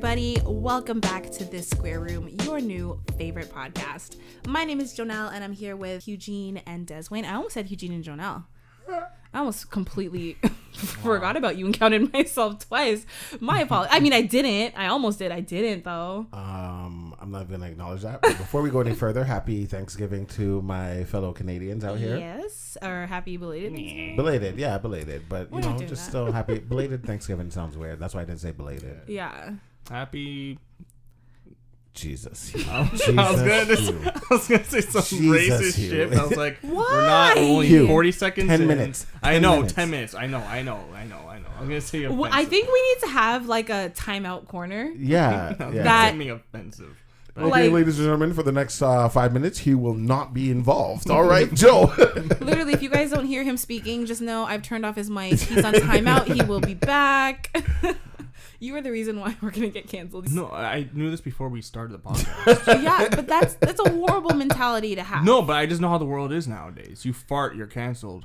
everybody. Welcome back to This Square Room, your new favorite podcast. My name is Jonel, and I'm here with Hugh-Gene and Deswayne. I almost said Hugh-Gene and Jonel. I almost completely forgot about you and counted myself twice. My apologies. I mean, I didn't. I almost did. I didn't, though. I'm not going to acknowledge that. But before we go any further, happy Thanksgiving to my fellow Canadians out here. Yes. Or happy belated. Belated. Yeah, belated. But, We're you know, not just doing still happy. Belated Thanksgiving sounds weird. That's why I didn't say belated. Yeah. Happy... Jesus. I was gonna say some racist shit. But I was like, Why? We're not only Hugh, 40 seconds 10 in. minutes. I know, 10 10 minutes. I know. I'm gonna say offensive. Well, I think we need to have like a timeout corner. Yeah. No, yeah. That- something offensive. Okay, like- ladies and gentlemen, for the next 5 minutes, he will not be involved. All right, Joe. Literally, if you guys don't hear him speaking, just know I've turned off his mic. He's on timeout. He will be back. You are the reason why we're gonna get canceled. No, I knew this before we started the podcast. Yeah, but that's a horrible mentality to have. No, but I just know how the world is nowadays. You fart, you're canceled.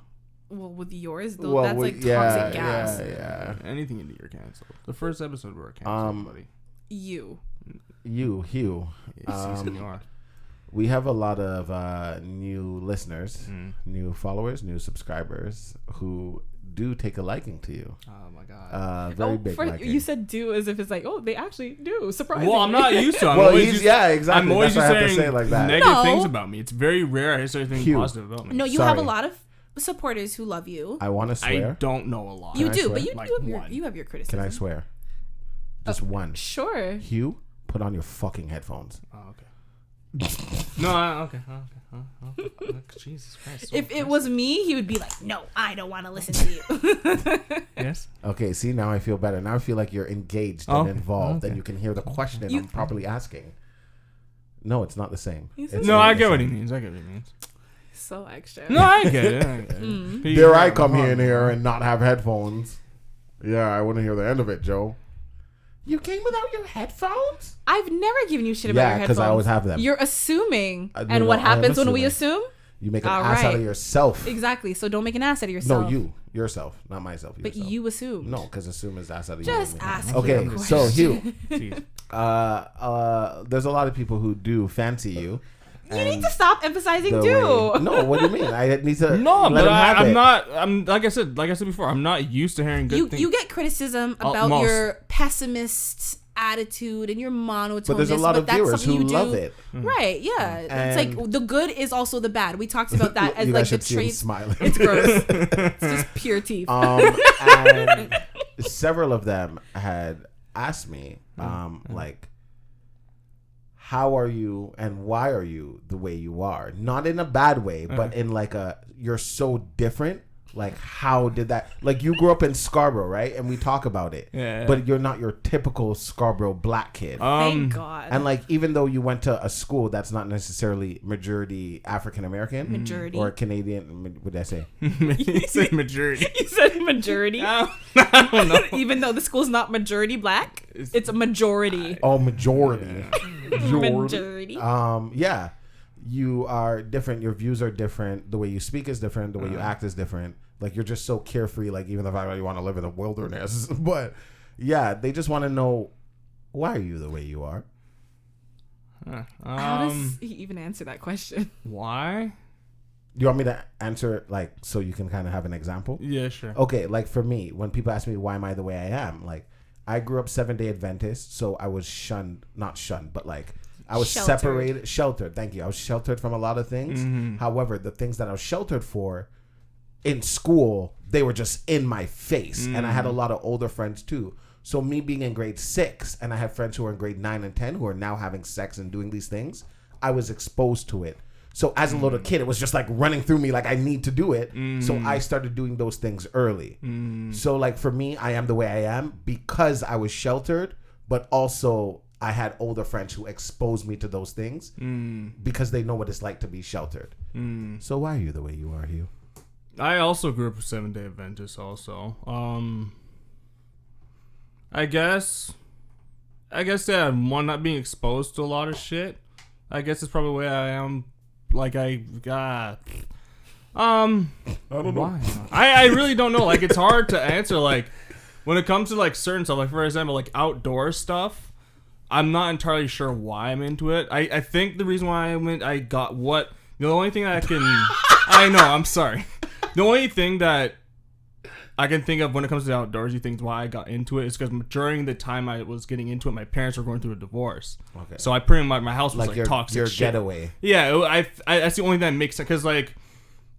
Well, with yours, though, that's like toxic gas. Yeah. Anything you do, you're canceled. The first episode we were canceled, buddy. You. You, Hugh. Yes, you are. We have a lot of new listeners, new followers, new subscribers who do take a liking to you. Oh my god. Very big liking. You said do as if it's like, oh, they actually do. Surprisingly. Well, I'm not used to it. Exactly. I'm always That's why I have just to saying say like that. negative No. things about me. It's very rare I say anything Hugh. positive about me. No, you Sorry. have a lot of supporters who love you. I want to I swear. don't know a lot. You I do, swear? but you Like have one. you have your criticism. Can I swear? Just one. Sure. Hugh, put on your fucking headphones. Oh, okay. No, okay. Jesus Christ. So If it was me, he would be like, no, I don't want to listen to you. yes. Okay, see, now I feel better. Now I feel like you're engaged and Okay, involved, okay. and you can hear the question I'm properly asking. No, it's not the same. He's It's No, not I the get what he same. means. I get what he means. So extra. No, I get it. Dare I come in here and not have headphones? Yeah, I want to hear the end of it, Joe. You came without your headphones? I've never given you shit about your Yeah, headphones. because I always have them. You're assuming. No, And what I am happens when we assuming. assume? You make an All ass out of right. yourself. Exactly. So don't make an ass out of yourself. No, yourself, not myself. But yourself. you assume. No, because assume is ass out of Just you. ask Okay, you a so question. Hugh, there's a lot of people who do fancy you. You need to stop emphasizing the do. way- No, what do you mean? I need to No, let but him have I'm it. not. I'm like I said before. I'm not used to hearing good things. You get criticism about most. your pessimist attitude and your monotoneness. But there's a lot of that's viewers something who you do. love it. Right, yeah. It's And- like the good is also the bad. We talked about that as You like guys the should see him traits. smiling. It's gross. It's just pure teeth. And several of them had asked me, like, how are you and why are you the way you are? Not in a bad way, but in like you're so different. Like, how did that? Like, you grew up in Scarborough, right? And we talk about it. Yeah. But you're not your typical Scarborough black kid. Thank God. And like, even though you went to a school that's not necessarily majority African American, Majority. or Canadian, what did I say? You said majority. You said majority. I don't know. Even though the school's not majority black, it's a majority. Oh, majority. Majority. Yeah, you are different. Your views are different. The way you speak is different. The way you act is different. Like, you're just so carefree. Like, even the fact that you want to live in the wilderness. But yeah, they just want to know, why are you the way you are? How does he even answer that question? Why? Do you want me to answer it, like, so you can kind of have an example? Yeah, sure. Okay, like for me, when people ask me why am I the way I am, like, I grew up 7-day Adventist, so I was not shunned, but like I was sheltered. Thank you. I was sheltered from a lot of things. Mm-hmm. However, the things that I was sheltered for in school, they were just in my face. And I had a lot of older friends too. So me being in grade 6, and I have friends who are in grade 9 and 10 who are now having sex and doing these things, I was exposed to it. So as a little kid, it was just like running through me, like I need to do it. So I started doing those things early. So like for me, I am the way I am because I was sheltered, but also I had older friends who exposed me to those things because they know what it's like to be sheltered. So why are you the way you are, Hugh? I also grew up a 7-day Adventist also. I guess yeah, one, not being exposed to a lot of shit. I guess it's probably the way I am. Like, I don't know. Why? I really don't know. Like, it's hard to answer. Like, when it comes to like certain stuff, like for example, like outdoor stuff, I'm not entirely sure why I'm into it. I think the reason why the only thing I can I know, I'm sorry. The only thing that I can think of when it comes to the outdoorsy things why I got into it is because during the time I was getting into it, my parents were going through a divorce. Okay. So I pretty much, my house was like toxic your shit. Getaway. Yeah, that's the only thing that makes sense. Because like,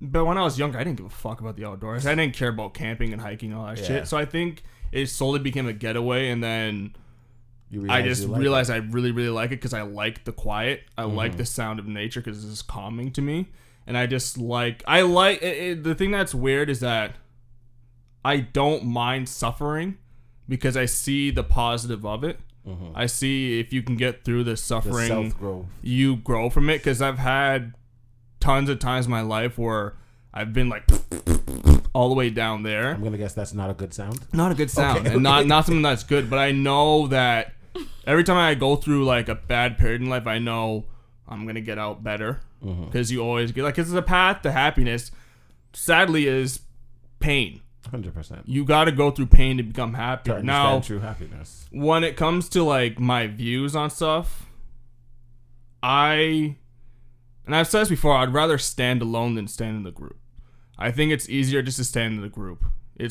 but when I was younger, I didn't give a fuck about the outdoors. I didn't care about camping and hiking and all that shit. So I think it slowly became a getaway, and then I just realized I really, really like it because I like the quiet. I like the sound of nature because it's calming to me. And I just like, the thing that's weird is that I don't mind suffering because I see the positive of it. I see if you can get through the suffering, you grow from it. Because I've had tons of times in my life where I've been like all the way down there. I'm gonna guess that's not a good sound. Not a good sound, and not something that's good. But I know that every time I go through like a bad period in life, I know I'm gonna get out better. Because you always get because the path to happiness, sadly, is pain. 100%. You got to go through pain to become happy. Now, true happiness. When it comes to like my views on stuff, and I've said this before, I'd rather stand alone than stand in the group. I think it's easier just to stand in the group.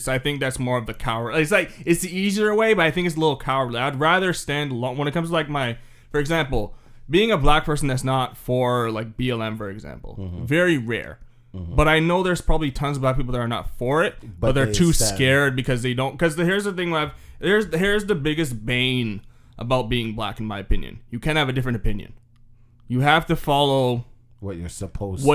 I think that's more of the coward. It's the easier way, but I think it's a little cowardly. I'd rather stand alone when it comes to like for example, being a black person that's not for like BLM, for example, very rare. But I know there's probably tons of black people that are not for it, but they're too scared because they don't. Because here's the thing, here's the biggest bane about being black, in my opinion. You can't have a different opinion. You have to follow what you're supposed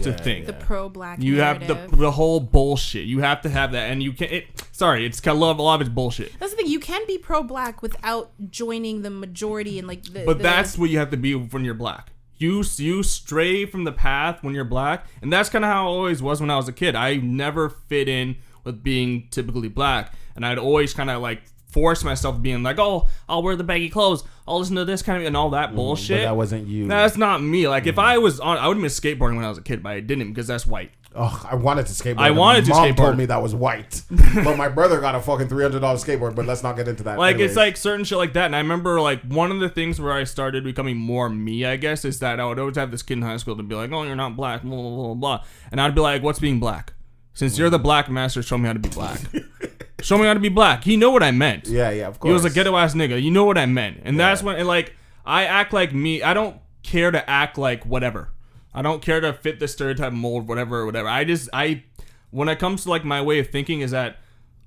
to think. The pro-black you narrative. have the whole bullshit. You have to have that, and you can't. It's a lot of it's bullshit. That's the thing. You can be pro-black without joining the majority and like the. But that's what you have to be when you're black. You stray from the path when you're black, and that's kind of how it always was when I was a kid. I never fit in with being typically black, and I'd always kind of like force myself being like, oh, I'll wear the baggy clothes, I'll listen to this kind of and all that bullshit. But that wasn't you. That's not me. Like if I was on, I would have been skateboarding when I was a kid, but I didn't because that's white. Oh, I wanted to skateboard. My mom told me that was white, but my brother got a fucking $300 skateboard. But let's not get into that. Like anyways. It's like certain shit like that. And I remember like one of the things where I started becoming more me, I guess, is that I would always have this kid in high school to be like, "Oh, you're not black," blah blah blah blah, and I'd be like, "What's being black? Since you're the black master, show me how to be black. Show me how to be black." He knew what I meant. Yeah, of course. He was a ghetto ass nigga. You know what I meant, and that's when and like I act like me. I don't care to act like whatever. I don't care to fit the stereotype mold, whatever. When it comes to like my way of thinking is that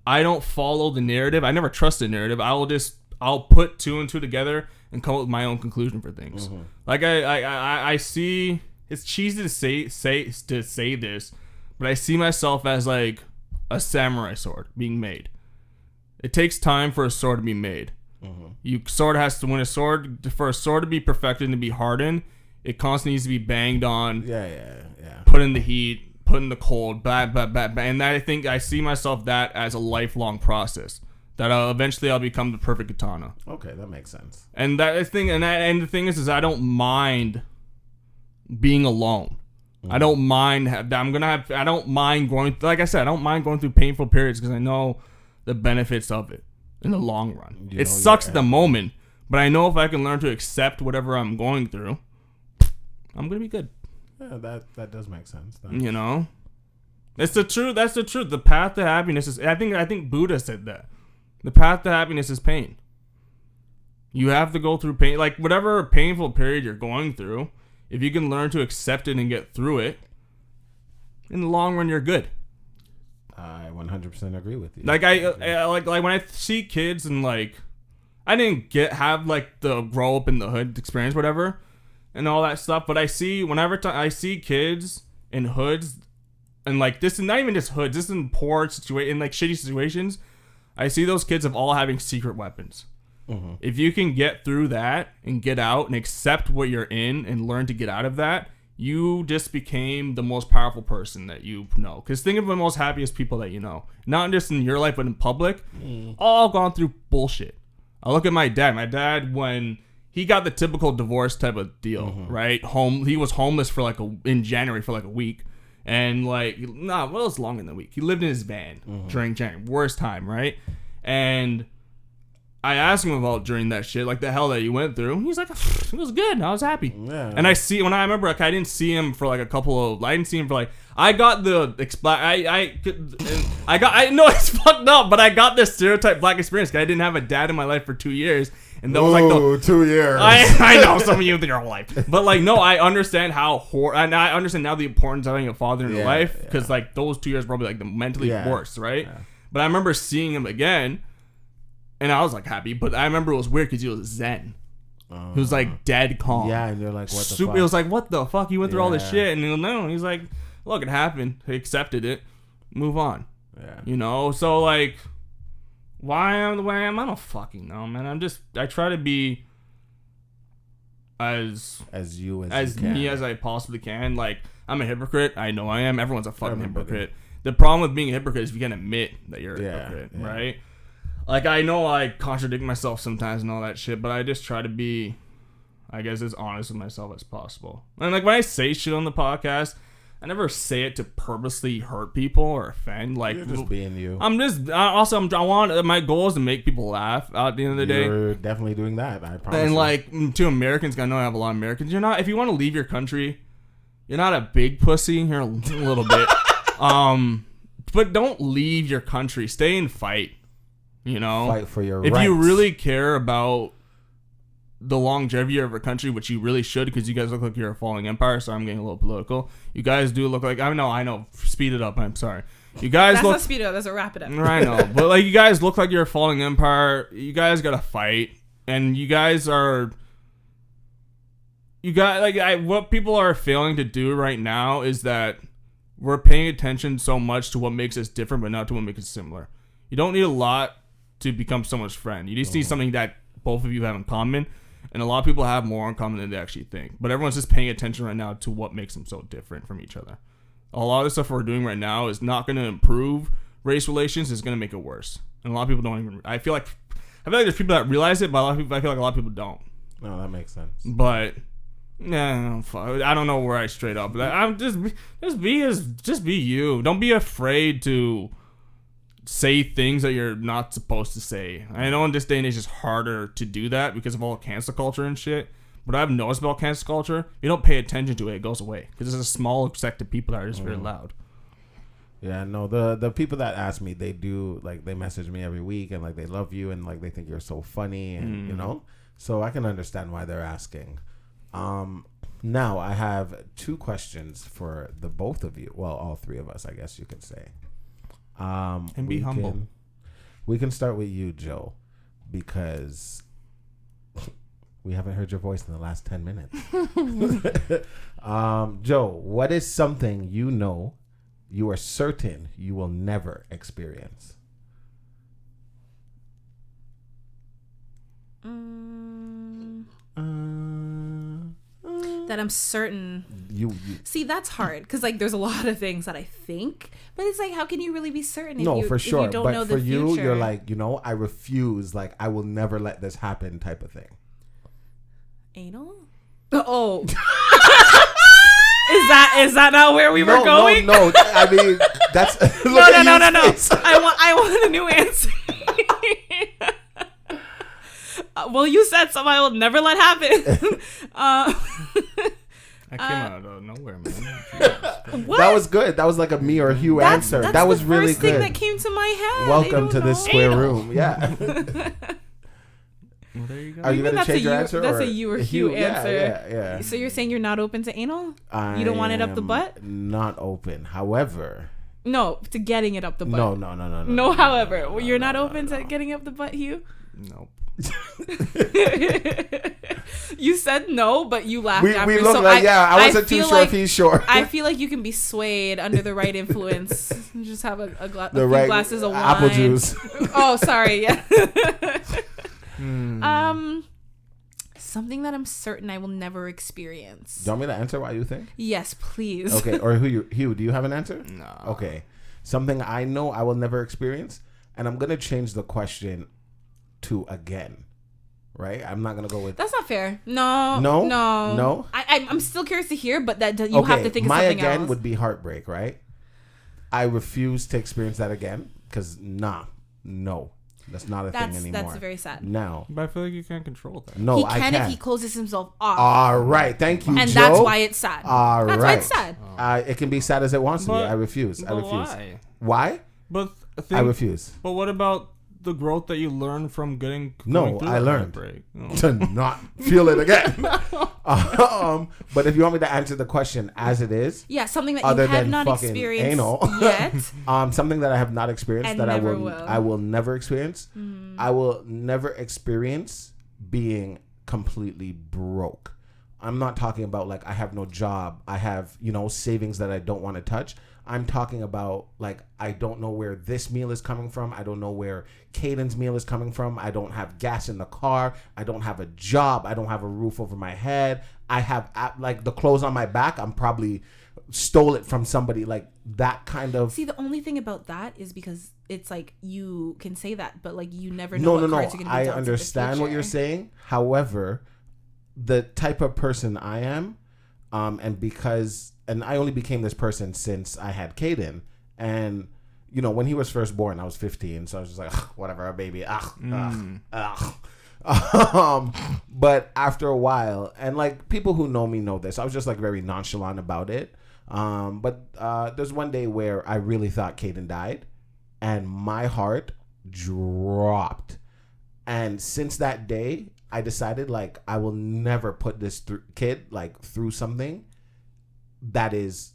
I don't follow the narrative. I never trust the narrative. I'll put two and two together and come up with my own conclusion for things. Like I see, it's cheesy to say this, but I see myself as like a samurai sword being made. It takes time for a sword to be made. You sword has to for a sword to be perfected and to be hardened. It constantly needs to be banged on. Yeah. Put in the heat, put in the cold, blah, blah, blah, blah. And I think I see myself that as a lifelong process. That eventually I'll become the perfect katana. Okay, that makes sense. And the thing is I don't mind being alone. I don't mind. I don't mind going. Like I said, I don't mind going through painful periods because I know the benefits of it in the long run. It sucks at the moment, but I know if I can learn to accept whatever I'm going through, I'm gonna be good. Yeah, that does make sense. You know, it's the truth. That's the truth. The path to happiness is. I think Buddha said that. The path to happiness is pain. You have to go through pain, like whatever painful period you're going through. If you can learn to accept it and get through it, in the long run, you're good. I 100% agree with you. Like like when I see kids and like, I didn't have like the grow up in the hood experience, whatever. And all that stuff, but I see I see kids in hoods, and like this is not even just hoods. This is in poor in like shitty situations. I see those kids of all having secret weapons. If you can get through that and get out and accept what you're in and learn to get out of that, you just became the most powerful person that you know. Because think of the most happiest people that you know, not just in your life but in public. All gone through bullshit. I look at my dad. My dad when. He got the typical divorce type of deal, right? He was homeless for in January for like a week, and it was longer than a week. He lived in his van during January, worst time, right? And I asked him about during that shit, like the hell that you went through. He's like, it was good. I was happy. Yeah. And I remember, like, I didn't see him for like I didn't see him for like, I got the, I know it's fucked up, but I got this stereotype black experience because I didn't have a dad in my life for 2 years. And that was like 2 years. I know some of you your whole life, but like no, I understand and I understand now the importance of having a father in your life because like those 2 years probably like the mentally worst, right? Yeah. But I remember seeing him again, and I was like happy. But I remember it was weird because he was zen. He was like dead calm. Yeah, and you're like, what the fuck? It was like, what the fuck? You went through all this shit, and he's like, look, it happened. He accepted it. Move on. Yeah. You know, so like. Why I'm the way I am, I don't fucking know, man. I try to be as you as I possibly can. Like, I'm a hypocrite. I know I am. Everyone's a fucking hypocrite. The problem with being a hypocrite is you can't admit that you're a hypocrite, right? Like, I know I contradict myself sometimes and all that shit, but I just try to be, I guess, as honest with myself as possible. And like when I say shit on the podcast, I never say it to purposely hurt people or offend. Like, you're just being you. My goal is to make people laugh at the end of the day. You're definitely doing that. I promise. And like to Americans, I know I have a lot of Americans. If you want to leave your country, you're not a big pussy. You're a little bit. But don't leave your country. Stay and fight. Fight for your rights. If you really care about the longevity of our country, which you really should, because you guys look like you're a falling empire. So I'm getting a little political. You guys do look like I know. Speed it up. I'm sorry. You guys that's not speed it up. That's a wrap it up. I know, but like you guys look like you're a falling empire. You guys gotta fight, and you guys are. What people are failing to do right now is that we're paying attention so much to what makes us different, but not to what makes us similar. You don't need a lot to become someone's friend. You just need something that both of you have in common. And a lot of people have more in common than they actually think. But everyone's just paying attention right now to what makes them so different from each other. A lot of the stuff we're doing right now is not going to improve race relations. It's going to make it worse. And a lot of people don't even... I feel like there's people that realize it, but I feel like a lot of people don't. No, that makes sense. But... Nah, I don't know where I straight up. I'm just be you. Don't be afraid to say things that you're not supposed to say. I know in this day and age it's harder to do that because of all cancel culture and shit. But I've noticed about cancel culture, you don't pay attention to it, it goes away. Because there's a small sect of people that are just very loud. Yeah, no, the people that ask me, they do, like, they message me every week and, like, they love you and, like, they think you're so funny and, So I can understand why they're asking. Now I have 2 questions for the both of you. Well, all 3 of us, I guess you could say. And be humble. We can start with you, Joe, because we haven't heard your voice in the last 10 minutes. Joe, what is something you are certain you will never experience? That I'm certain. You see, that's hard because like there's a lot of things that I think, but it's like how can you really be certain? For sure. If you don't know the future. For you, you're like, I refuse. Like I will never let this happen, type of thing. Anal? Oh. Is that not where we were going? No. I mean, that's no. I want a new answer. Well, you said something I will never let happen. I came out of nowhere, man. What? That was good. That was like a me or Hugh answer. That was really good. That's the first thing that came to my head. Welcome to this square room. Yeah. Well, there you go. Are you going to change your answer? That's a you or Hugh answer. Yeah. So you're saying you're not open to anal? You don't want it up the butt? Not open. However... No, to getting it up the butt. No. No, however. You're not open to getting up the butt, Hugh? Nope. You said no, but you laughed after. We looked like, I wasn't too sure if he's sure. I feel like you can be swayed under the right influence. Just have a few right glasses of wine. Apple juice. Oh, sorry. Yeah. Something that I'm certain I will never experience. Do you want me to answer what you think? Yes, please. Okay, or Hugh, do you have an answer? No. Okay. Something I know I will never experience, and I'm going to change the question to again. Right? I'm not going to go with... That's not fair. No. I'm still curious to hear, but that you have to think of something else. My again would be heartbreak, right? I refuse to experience that again because no. That's not a thing anymore. That's very sad. No. But I feel like you can't control that. No, I can. If he closes himself off. All right. Thank you, and Joe. that's why it's sad. That's why it's sad. It can be sad as it wants to be. I refuse. I refuse. Why? Why? But I refuse. But what about the growth that you learn from going I learned break? to not feel it again. But if you want me to answer the question as it is, something that you have not experienced yet, something that I have not experienced and that I will never experience. I will never experience being completely broke. I'm not talking about like I have no job. I have, savings that I don't want to touch. I'm talking about like I don't know where this meal is coming from. I don't know where Caden's meal is coming from. I don't have gas in the car. I don't have a job. I don't have a roof over my head. I have like the clothes on my back. I'm probably stole it from somebody, like that kind of. See, the only thing about that is because it's like you can say that, but like you never know. No. I understand what you're saying. However, the type of person I am, and I only became this person since I had Caden. And, when he was first born, I was 15. So I was just like, whatever, a baby. But after a while, and like people who know me know this, I was just like very nonchalant about it. But there's one day where I really thought Caden died. And my heart dropped. And since that day, I decided like I will never put this kid like through something that is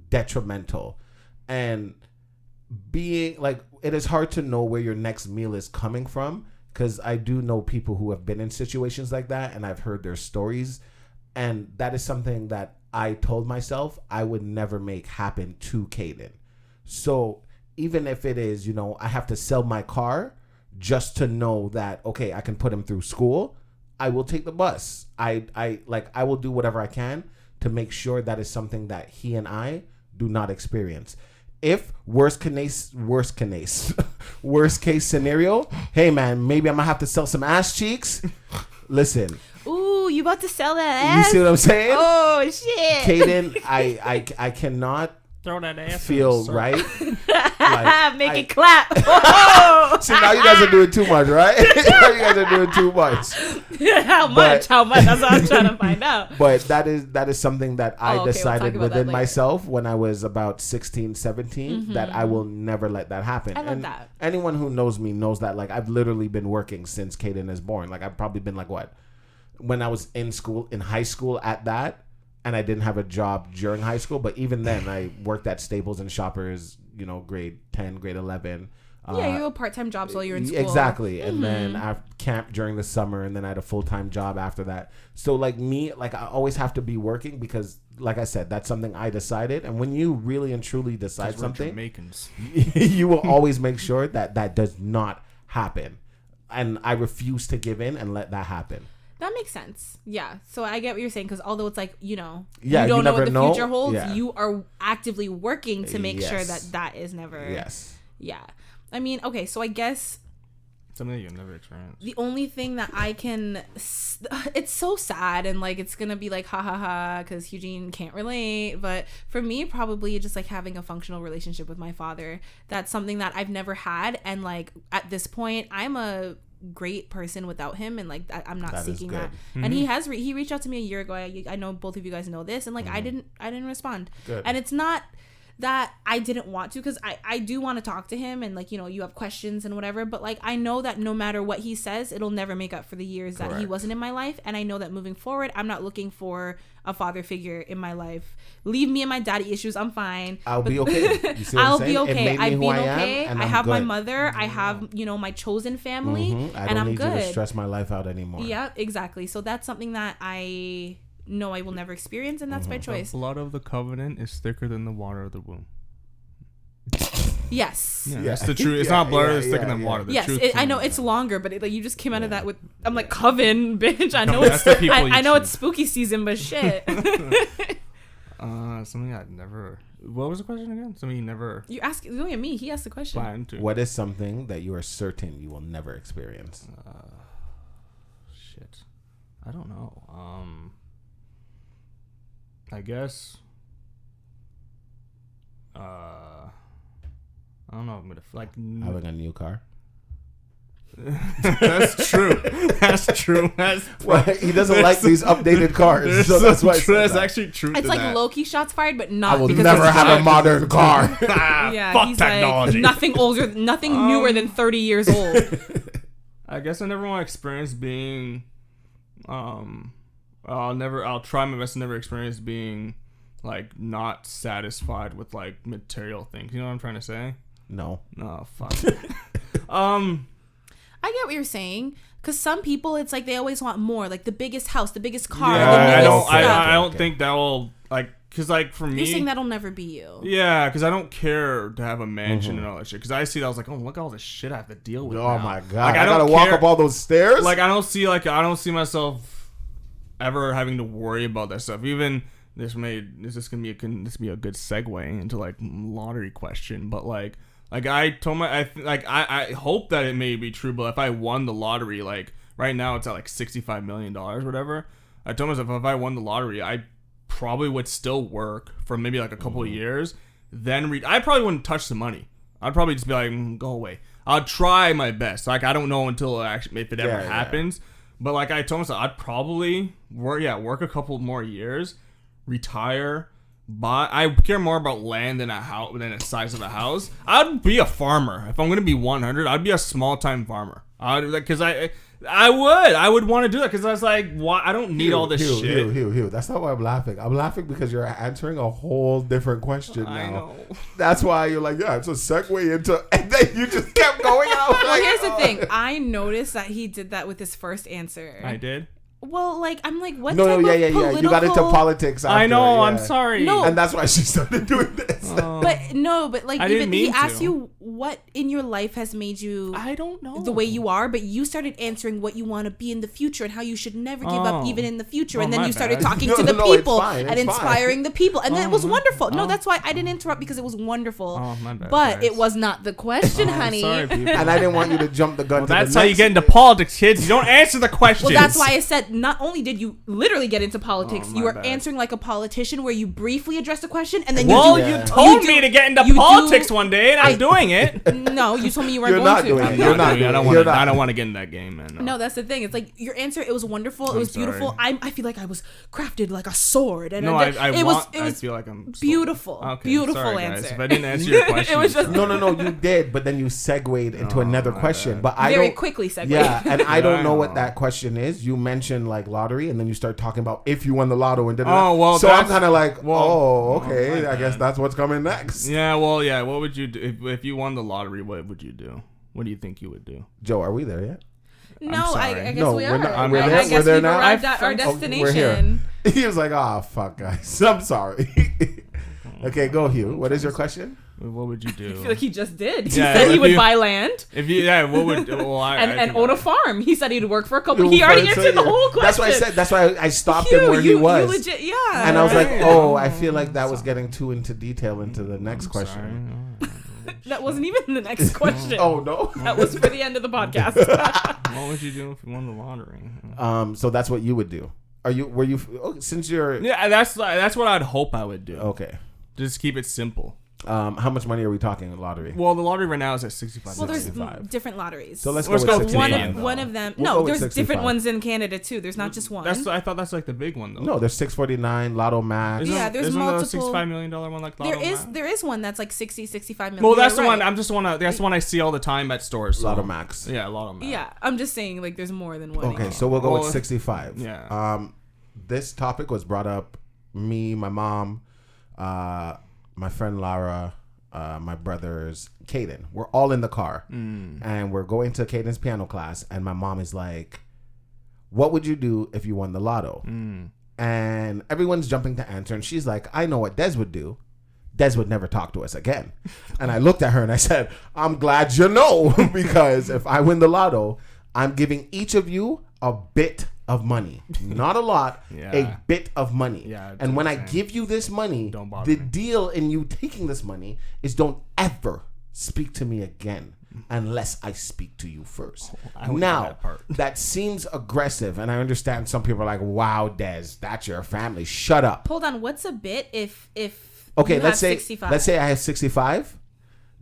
detrimental. And being like, it is hard to know where your next meal is coming from, because I do know people who have been in situations like that, and I've heard their stories, and that is something that I told myself I would never make happen to Caden. So even if it is, I have to sell my car just to know that, okay, I can put him through school, I will take the bus. I will do whatever I can to make sure that is something that he and I do not experience. If worst case scenario, hey man, maybe I'm gonna have to sell some ass cheeks. Listen. Ooh, you about to sell that ass? You see what I'm saying? Oh shit. Caden, I cannot throw that ass feel right. Make it clap. See, now you guys are doing too much, right? Now you guys are doing too much. How much? That's what I'm trying to find out. But that is something that I decided within myself when I was about 16, 17, that I will never let that happen. I love that. Anyone who knows me knows that like I've literally been working since Caden is born. Like I've probably been like when I was in high school at that, and I didn't have a job during high school, but even then I worked at Staples and Shoppers, grade 10, grade 11. You have part-time jobs while you're in school. Exactly. And then I camped during the summer, and then I had a full-time job after that. So like me, like I always have to be working because, like I said, that's something I decided. And when you really and truly decide something, Jamaicans. You will always make sure that does not happen. And I refuse to give in and let that happen. That makes sense. Yeah. So I get what you're saying, because although it's like, you don't know what the future holds, you are actively working to make sure that is never. Yes. Yeah. I mean, okay, so I guess something you'll never experience. The only thing that I can, it's so sad, and like it's gonna be like ha ha ha because Hugh-Gene can't relate, but for me, probably just like having a functional relationship with my father. That's something that I've never had, and like at this point, I'm a great person without him, and like I'm not seeking that. And he reached out to me a year ago. I know both of you guys know this, and like I didn't respond. Good. And it's not that I didn't want to, because I do want to talk to him, and like, you have questions and whatever, but like I know that no matter what he says, it'll never make up for the years that he wasn't in my life. And I know that moving forward, I'm not looking for a father figure in my life. Leave me and my daddy issues, I'm fine. I'll be okay. You see what I'll I'm be okay. I've been okay. I have my mother. I have my chosen family, and I'm good. I don't need you to stress my life out anymore. Yeah, exactly. So that's something that I know I will never experience, and that's my choice. The blood of the covenant is thicker than the water of the womb. Yes. Yeah, that's the truth. It's not blood. It's thicker than water. The yes, truth I know it's longer, but you just came out of that with. I'm like, coven, bitch. I know I know it's spooky season, but shit. Something I'd never. What was the question again? Something you never. You ask. Look at me. He asked the question. Plan to. What is something that you are certain you will never experience? Shit. I don't know. I guess. I don't know. I'm gonna like having a new car. That's true. That's true. Well, he doesn't like these updated cars, so that's why. That's actually true. It's like low-key shots fired, but not. I will because never it's have a modern car. Yeah, fuck he's technology. like nothing newer than 30 years old. I guess I never want to experience being. I'll try my best to never experience being like not satisfied with like material things. You know what I'm trying to say? No. No, fuck. I get what you're saying, because some people, it's like they always want more, like the biggest house, the biggest car. Yeah, the I newest don't. stuff. I don't think that will like. Cause like for me, You're saying that'll never be you. Yeah, because I don't care to have a mansion and all that shit. Because I see that I was like, oh, look at all the shit I have to deal with. Oh now. my god! Like, I gotta walk up all those stairs. Like I don't see myself ever having to worry about that stuff. Even this gonna be a good segue into like lottery question. But like I told I hope that it may be true. But if I won the lottery, like right now it's at like $65 million or whatever. I told myself if I won the lottery, I probably would still work for maybe like a couple of years. Then I probably wouldn't touch the money. I'd probably just be like, go away. I'll try my best. Like I don't know until if it ever happens. But like I told myself, I'd probably work a couple more years, retire. But I care more about land than a house than the size of a house. I'd be a farmer if I'm gonna be 100. I'd be a small time farmer. Because I would want to do that because I was like, why? I don't need all this shit. Hugh. That's not why I'm laughing. I'm laughing because you're answering a whole different question now. I know. That's why you're like, yeah, it's a segue into, and then you just kept going out. Well, here's the thing. I noticed that he did that with his first answer. I did. Well, like, I'm like, what No, type of political... You got into politics after. I know, I'm sorry. No. And that's why she started doing this. But like, I even didn't mean he asked to. you what in your life has made you... I don't know. The way you are, but you started answering what you want to be in the future and how you should never give up even in the future. And then my you started bad. talking to the it's people fine, and it's inspiring the people. And then it was wonderful. No, Oh. that's why I didn't interrupt, because it was wonderful. Oh, my bad, But guys. it was not the question, honey. Sorry, people. And I didn't want you to jump the gun to That's the how you next- get into politics, kids. You don't answer the questions. Well, that's why I said not only did you literally get into politics, Oh, you my were bad. answering like a politician where you briefly address a question and then Well, you do. you told you me do- to get into you do- politics one day, and I'm doing it. No, you told me you weren't You're going not to. doing it. I'm You're not not doing it. doing it. I don't want to get in that game, man. No, that's the thing. It's like your answer. It was wonderful. It was sorry. beautiful. I feel like I was crafted like a sword, and No, it was I feel like I'm beautiful. Okay, Beautiful sorry, guys. answer. If I didn't answer your question, It was just No, you did, but then you segued into another my question. bad. But I very don't, quickly segue. Yeah, and I Yeah, don't I know know. what that question is. You mentioned like lottery, and then you start talking about if you won the lotto and did Oh, well, so I'm that's- kind of like, well, okay, my I guess bad. that's what's coming next. Yeah, well, yeah. What would you do if you won the lottery? What would you do? What do you think you would do? Joe, are we there yet? No, sorry. I guess No, we we're are. not- we're I there? guess We're there we've now? arrived at our Oh, we're here. destination. He was like, fuck, guys. I'm sorry. Okay, go, Hugh. What is your question? What would you I feel do? like he just did. He Yeah, said he if would you- buy land If you, yeah, what would? Well, and think own a farm. He said he'd work for a couple. He already answered the whole question. That's why I said. That's why I stopped Hugh, him where he was. You legit, yeah. And I was like, Right. oh, I feel like that was getting too into detail into the next question. That wasn't even the next question. Oh no. That was for the end of the podcast. What would you do if you won the lottery? So that's what you would do. Were you since you're Yeah, that's what I'd hope I would do. okay. Just keep it simple. How much money are we talking in lottery? Well, the lottery right now is at 65. Well, there's 65. different lotteries. So let's Let's go go with Canadian, 65. though. one of them. We'll go No, with there's 65. different ones in Canada too. There's not just one. I thought that's like the big one though. No, there's 649 Lotto Max. Yeah, there's isn't multiple- a $65 million one like Lotto Max? there is one that's like 60, 65 million. Well, that's You're the one. right. That's the one I see all the time at stores. So. Lotto Max. Yeah, Lotto Max. Yeah, I'm just saying like there's more than one. Okay, so we'll go Well, with 65. yeah. This topic was brought up. Me, my mom, my friend Lara, my brothers, Caden. We're all in the car, and we're going to Caden's piano class. And my mom is like, "What would you do if you won the lotto?" And everyone's jumping to answer, and she's like, "I know what Des would do. Des would never talk to us again." And I looked at her and I said, "I'm glad you know, because if I win the lotto, I'm giving each of you a bit of money, not a lot, Yeah. a bit of money. Yeah, and when I same. give you this money, Don't bother the me. deal in you taking this money is don't ever speak to me again unless I speak to you first." I would do Now, that part. that seems aggressive, and I understand some people are like, "Wow, Des, that's your family. Shut up." Hold on, what's a bit if Okay, you let's have say 65? let's say I have 65.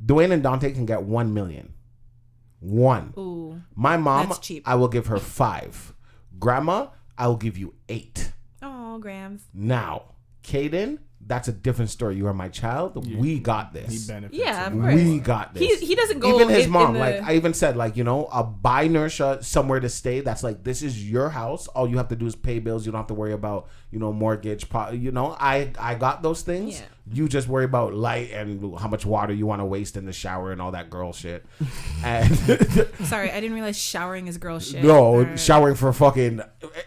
Dwayne and Dante can get 1 million. 1. Ooh. My mom, That's cheap. I will give her 5. Grandma, I will give you 8. Oh, Grams. Now, Caden, that's a different story. You are my child. Yeah. We got this. He benefits. Yeah, of from course. We got this. He doesn't go. Even his in mom, the- like I even said, like, you know, I'll buy Nersha somewhere to stay. That's like, this is your house. All you have to do is pay bills. You don't have to worry about, you know, mortgage. You know, I got those things. Yeah. You just worry about light and how much water you want to waste in the shower and all that girl shit. And Sorry, I didn't realize showering is girl shit. no, Alright. showering for fucking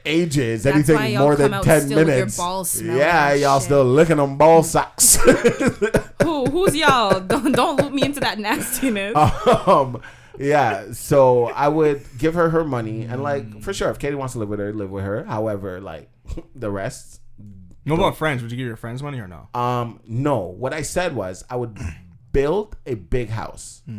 ages. That's anything why y'all more come than out 10 still with your minutes. balls smelling Yeah, and y'all shit. still licking them ball sacks. Who's y'all? Don't loop me into that nastiness. Yeah, so I would give her money, and like, for sure, if Katie wants to live with her. However, like, the rest, What about friends? Would you give your friends money or no? no. What I said was I would build a big house. A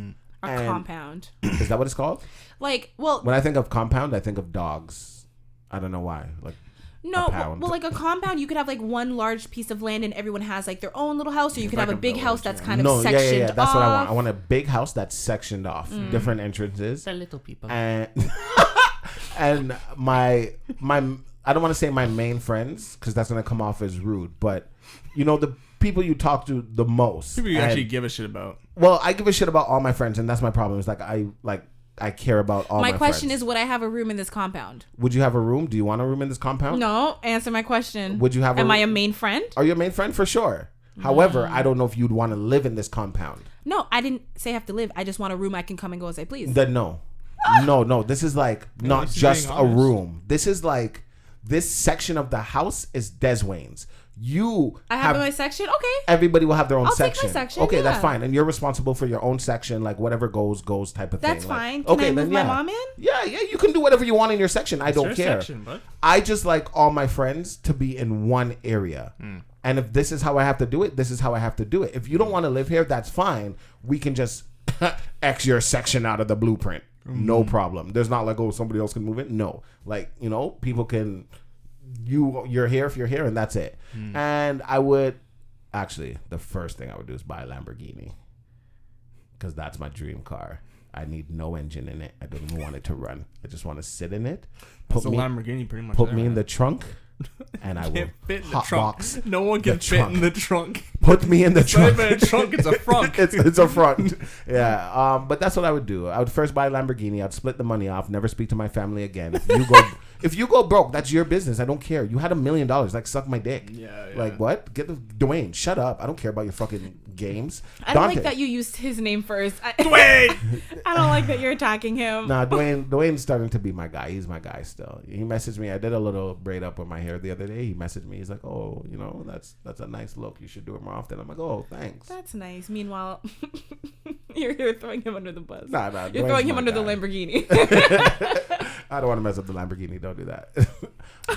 and- compound. Is that what it's called? Like, well, When I think of compound, I think of dogs. I don't know why. Like, no, a pound. well, like a compound, you could have like one large piece of land and everyone has like their own little house, or you could have like a a big village, house that's yeah. kind of no, sectioned yeah. That's what I want. off. I want a big house that's sectioned off, different entrances, The little people. and and my I don't want to say my main friends because that's gonna come off as rude, but you know, the people you talk to the most. People you And- actually give a shit about. Well, I give a shit about all my friends, and that's my problem. Is I care about all my question friends. is, would I have a room in this compound? Would you have a room? Do you want a room in this compound? No, answer my question. Would you have? Am I a main friend? Are you a main friend? For sure. However, I don't know if you'd want to live in this compound. No, I didn't say I have to live. I just want a room I can come and go as I please. Then no. No. This is like not least you're just being a honest. room. This is like this section of the house is Des Wayne's. You I have my section. Okay. everybody will have their own I'll take my section. section, Okay, that's yeah. fine. And you're responsible for your own section, like whatever goes type of That's thing. Like, fine. Can I move my mom in? Yeah, you can do whatever you want in your section. I don't your care. section, bud. I just like all my friends to be in one area. And if this is how I have to do it, this is how I have to do it. If you don't want to live here, that's fine. We can just X your section out of the blueprint. No problem. There's not like, oh, somebody else can move it. No. Like, you know, people can, you're here if you're here, and that's it. And I would, actually, the first thing I would do is buy a Lamborghini. Because that's my dream car. I need no engine in it. I don't even want it to run. I just want to sit in it. It's a Lamborghini pretty much. Put there, me in man. the trunk, and I will Can't fit in the hot trunk. box. No one can the fit trunk. in the trunk. Put me in the It's not trunk. even a trunk, it's a front. it's a front. Yeah. But that's what I would do. I would first buy a Lamborghini. I'd split the money off. Never speak to my family again. If you go broke, that's your business. I don't care. You had $1 million. Like, suck my dick. Yeah. Like, what? Get the Dwayne. Shut up. I don't care about your fucking games. I don't like that you used his name first. Wait. I don't like that you're attacking him. Nah, Dwayne's starting to be my guy. He's my guy still. He messaged me. I did a little braid up with my hair the other day. He messaged me. He's like, "Oh, you know, that's a nice look. You should do it more often." I'm like, "Oh, thanks." That's nice. Meanwhile, you're throwing him under the bus. Nah, You're Dwayne's throwing him my under the guy. Lamborghini. I don't want to mess up the Lamborghini. Don't do that.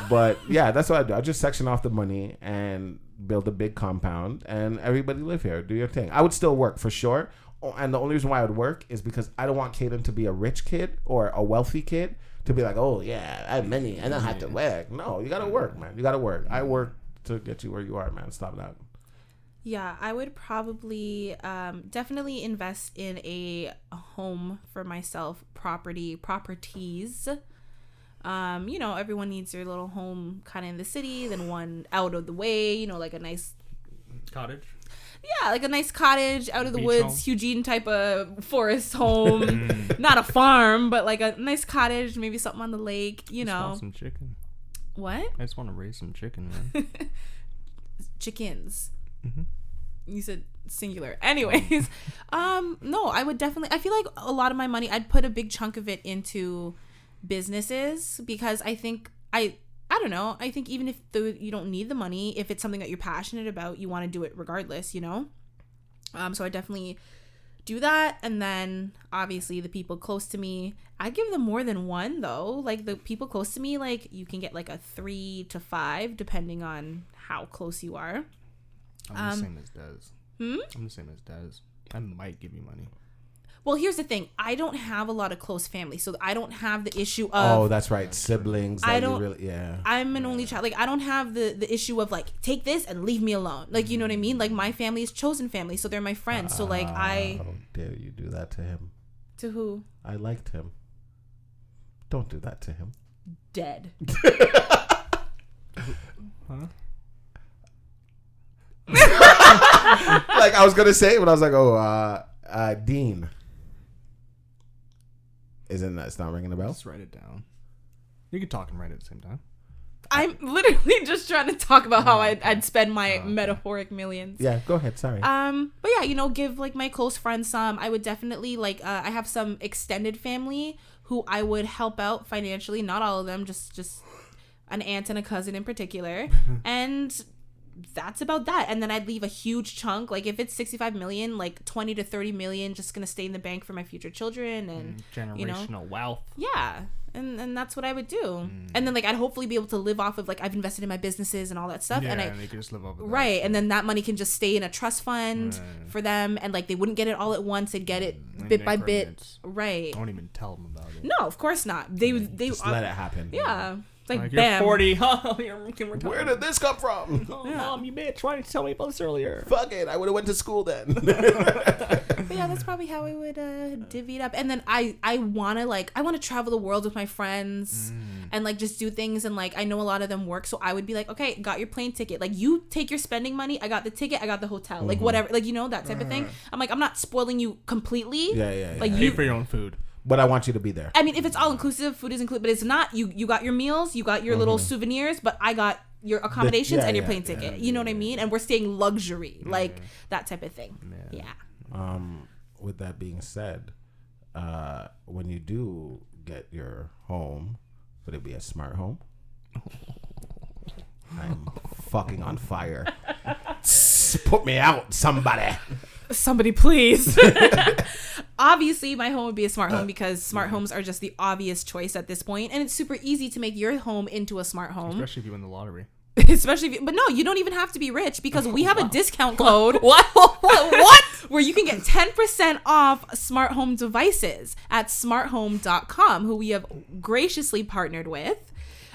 But yeah, that's what I do. I just section off the money and build a big compound, and everybody live here. Do your thing. I would still work for sure. Oh, and the only reason why I would work is because I don't want Caden to be a rich kid or a wealthy kid to be like, oh yeah, I have money. I don't have to work. No, you gotta work, man. You gotta work. I work to get you where you are, man. Stop that. Yeah, I would probably definitely invest in a home for myself, properties. You know, everyone needs their little home kind of in the city, then one out of the way, you know, like a nice Cottage. yeah, like a nice cottage out of the Beach woods, home. Hugh-Gene type of forest home. Not a farm, but like a nice cottage, maybe something on the lake, you I just know. want some chicken. What? I just want to raise some chicken, man. Chickens. You said singular. Anyways, no, I would definitely, I feel like a lot of my money, I'd put a big chunk of it into businesses, because I think I don't know, I think even if you don't need the money, if it's something that you're passionate about, you want to do it regardless, you know. So I definitely do that. And then obviously the people close to me, I give them more than one though. Like the people close to me, like you can get like a 3 to 5 depending on how close you are. I'm the same as Des. I'm the same as Des. I might give you money. Well, here's the thing. I don't have a lot of close family, so I don't have the issue of... Oh, that's right. Siblings. I that don't... You really, yeah. I'm an only child. Like, I don't have the issue of, like, take this and leave me alone. Like, you know what I mean? Like, my family is chosen family, so they're my friends. So, like, How dare you do that to him? To who? I liked him. Don't do that to him. Dead. Huh? Like I was gonna say it, but I was like, Dean. It's not ringing a bell? Let's write it down. You can talk and write it at the same time. I'm literally just trying to talk about how I'd spend my metaphoric millions. Yeah, go ahead. Sorry. But yeah, give like my close friends some. I would definitely I have some extended family who I would help out financially. Not all of them, just an aunt and a cousin in particular, and that's about that. And then I'd leave a huge chunk. Like if it's 65 million, like 20 to 30 million just gonna stay in the bank for my future children and generational wealth. Yeah. And that's what I would do. And then like I'd hopefully be able to live off of like I've invested in my businesses and all that stuff. Yeah, and they could just live off of that. Right. And then that money can just stay in a trust fund for them, and like they wouldn't get it all at once. They'd get it bit by bit. Right. I won't even tell them about it. No, of course not. They just let it happen. Yeah. Like bam. you're 40. Oh, you can retire. Where did this come from? Oh, Mom, you bitch. Why didn't you tell me about this earlier? Fuck it. I would have went to school then. But yeah, that's probably how I would divvy it up. And then I want to travel the world with my friends and like just do things. And like I know a lot of them work, so I would be like, okay, got your plane ticket. Like you take your spending money. I got the ticket. I got the hotel. Like whatever. Like that type of thing. I'm like, I'm not spoiling you completely. Yeah. Like Pay for your own food. But I want you to be there. I mean, if it's all inclusive, food is included. But it's not. You got your meals. You got your little souvenirs. But I got your accommodations and your plane ticket. You know what I mean? And we're staying luxury, like that type of thing. Yeah. With that being said, when you do get your home, would it be a smart home? I'm fucking on fire. Put me out, somebody. Somebody please. Obviously my home would be a smart home because smart homes are just the obvious choice at this point, and it's super easy to make your home into a smart home, especially if you win the lottery. But no, you don't even have to be rich because we have a discount code. What? Where you can get 10% off smart home devices at smarthome.com, who we have graciously partnered with.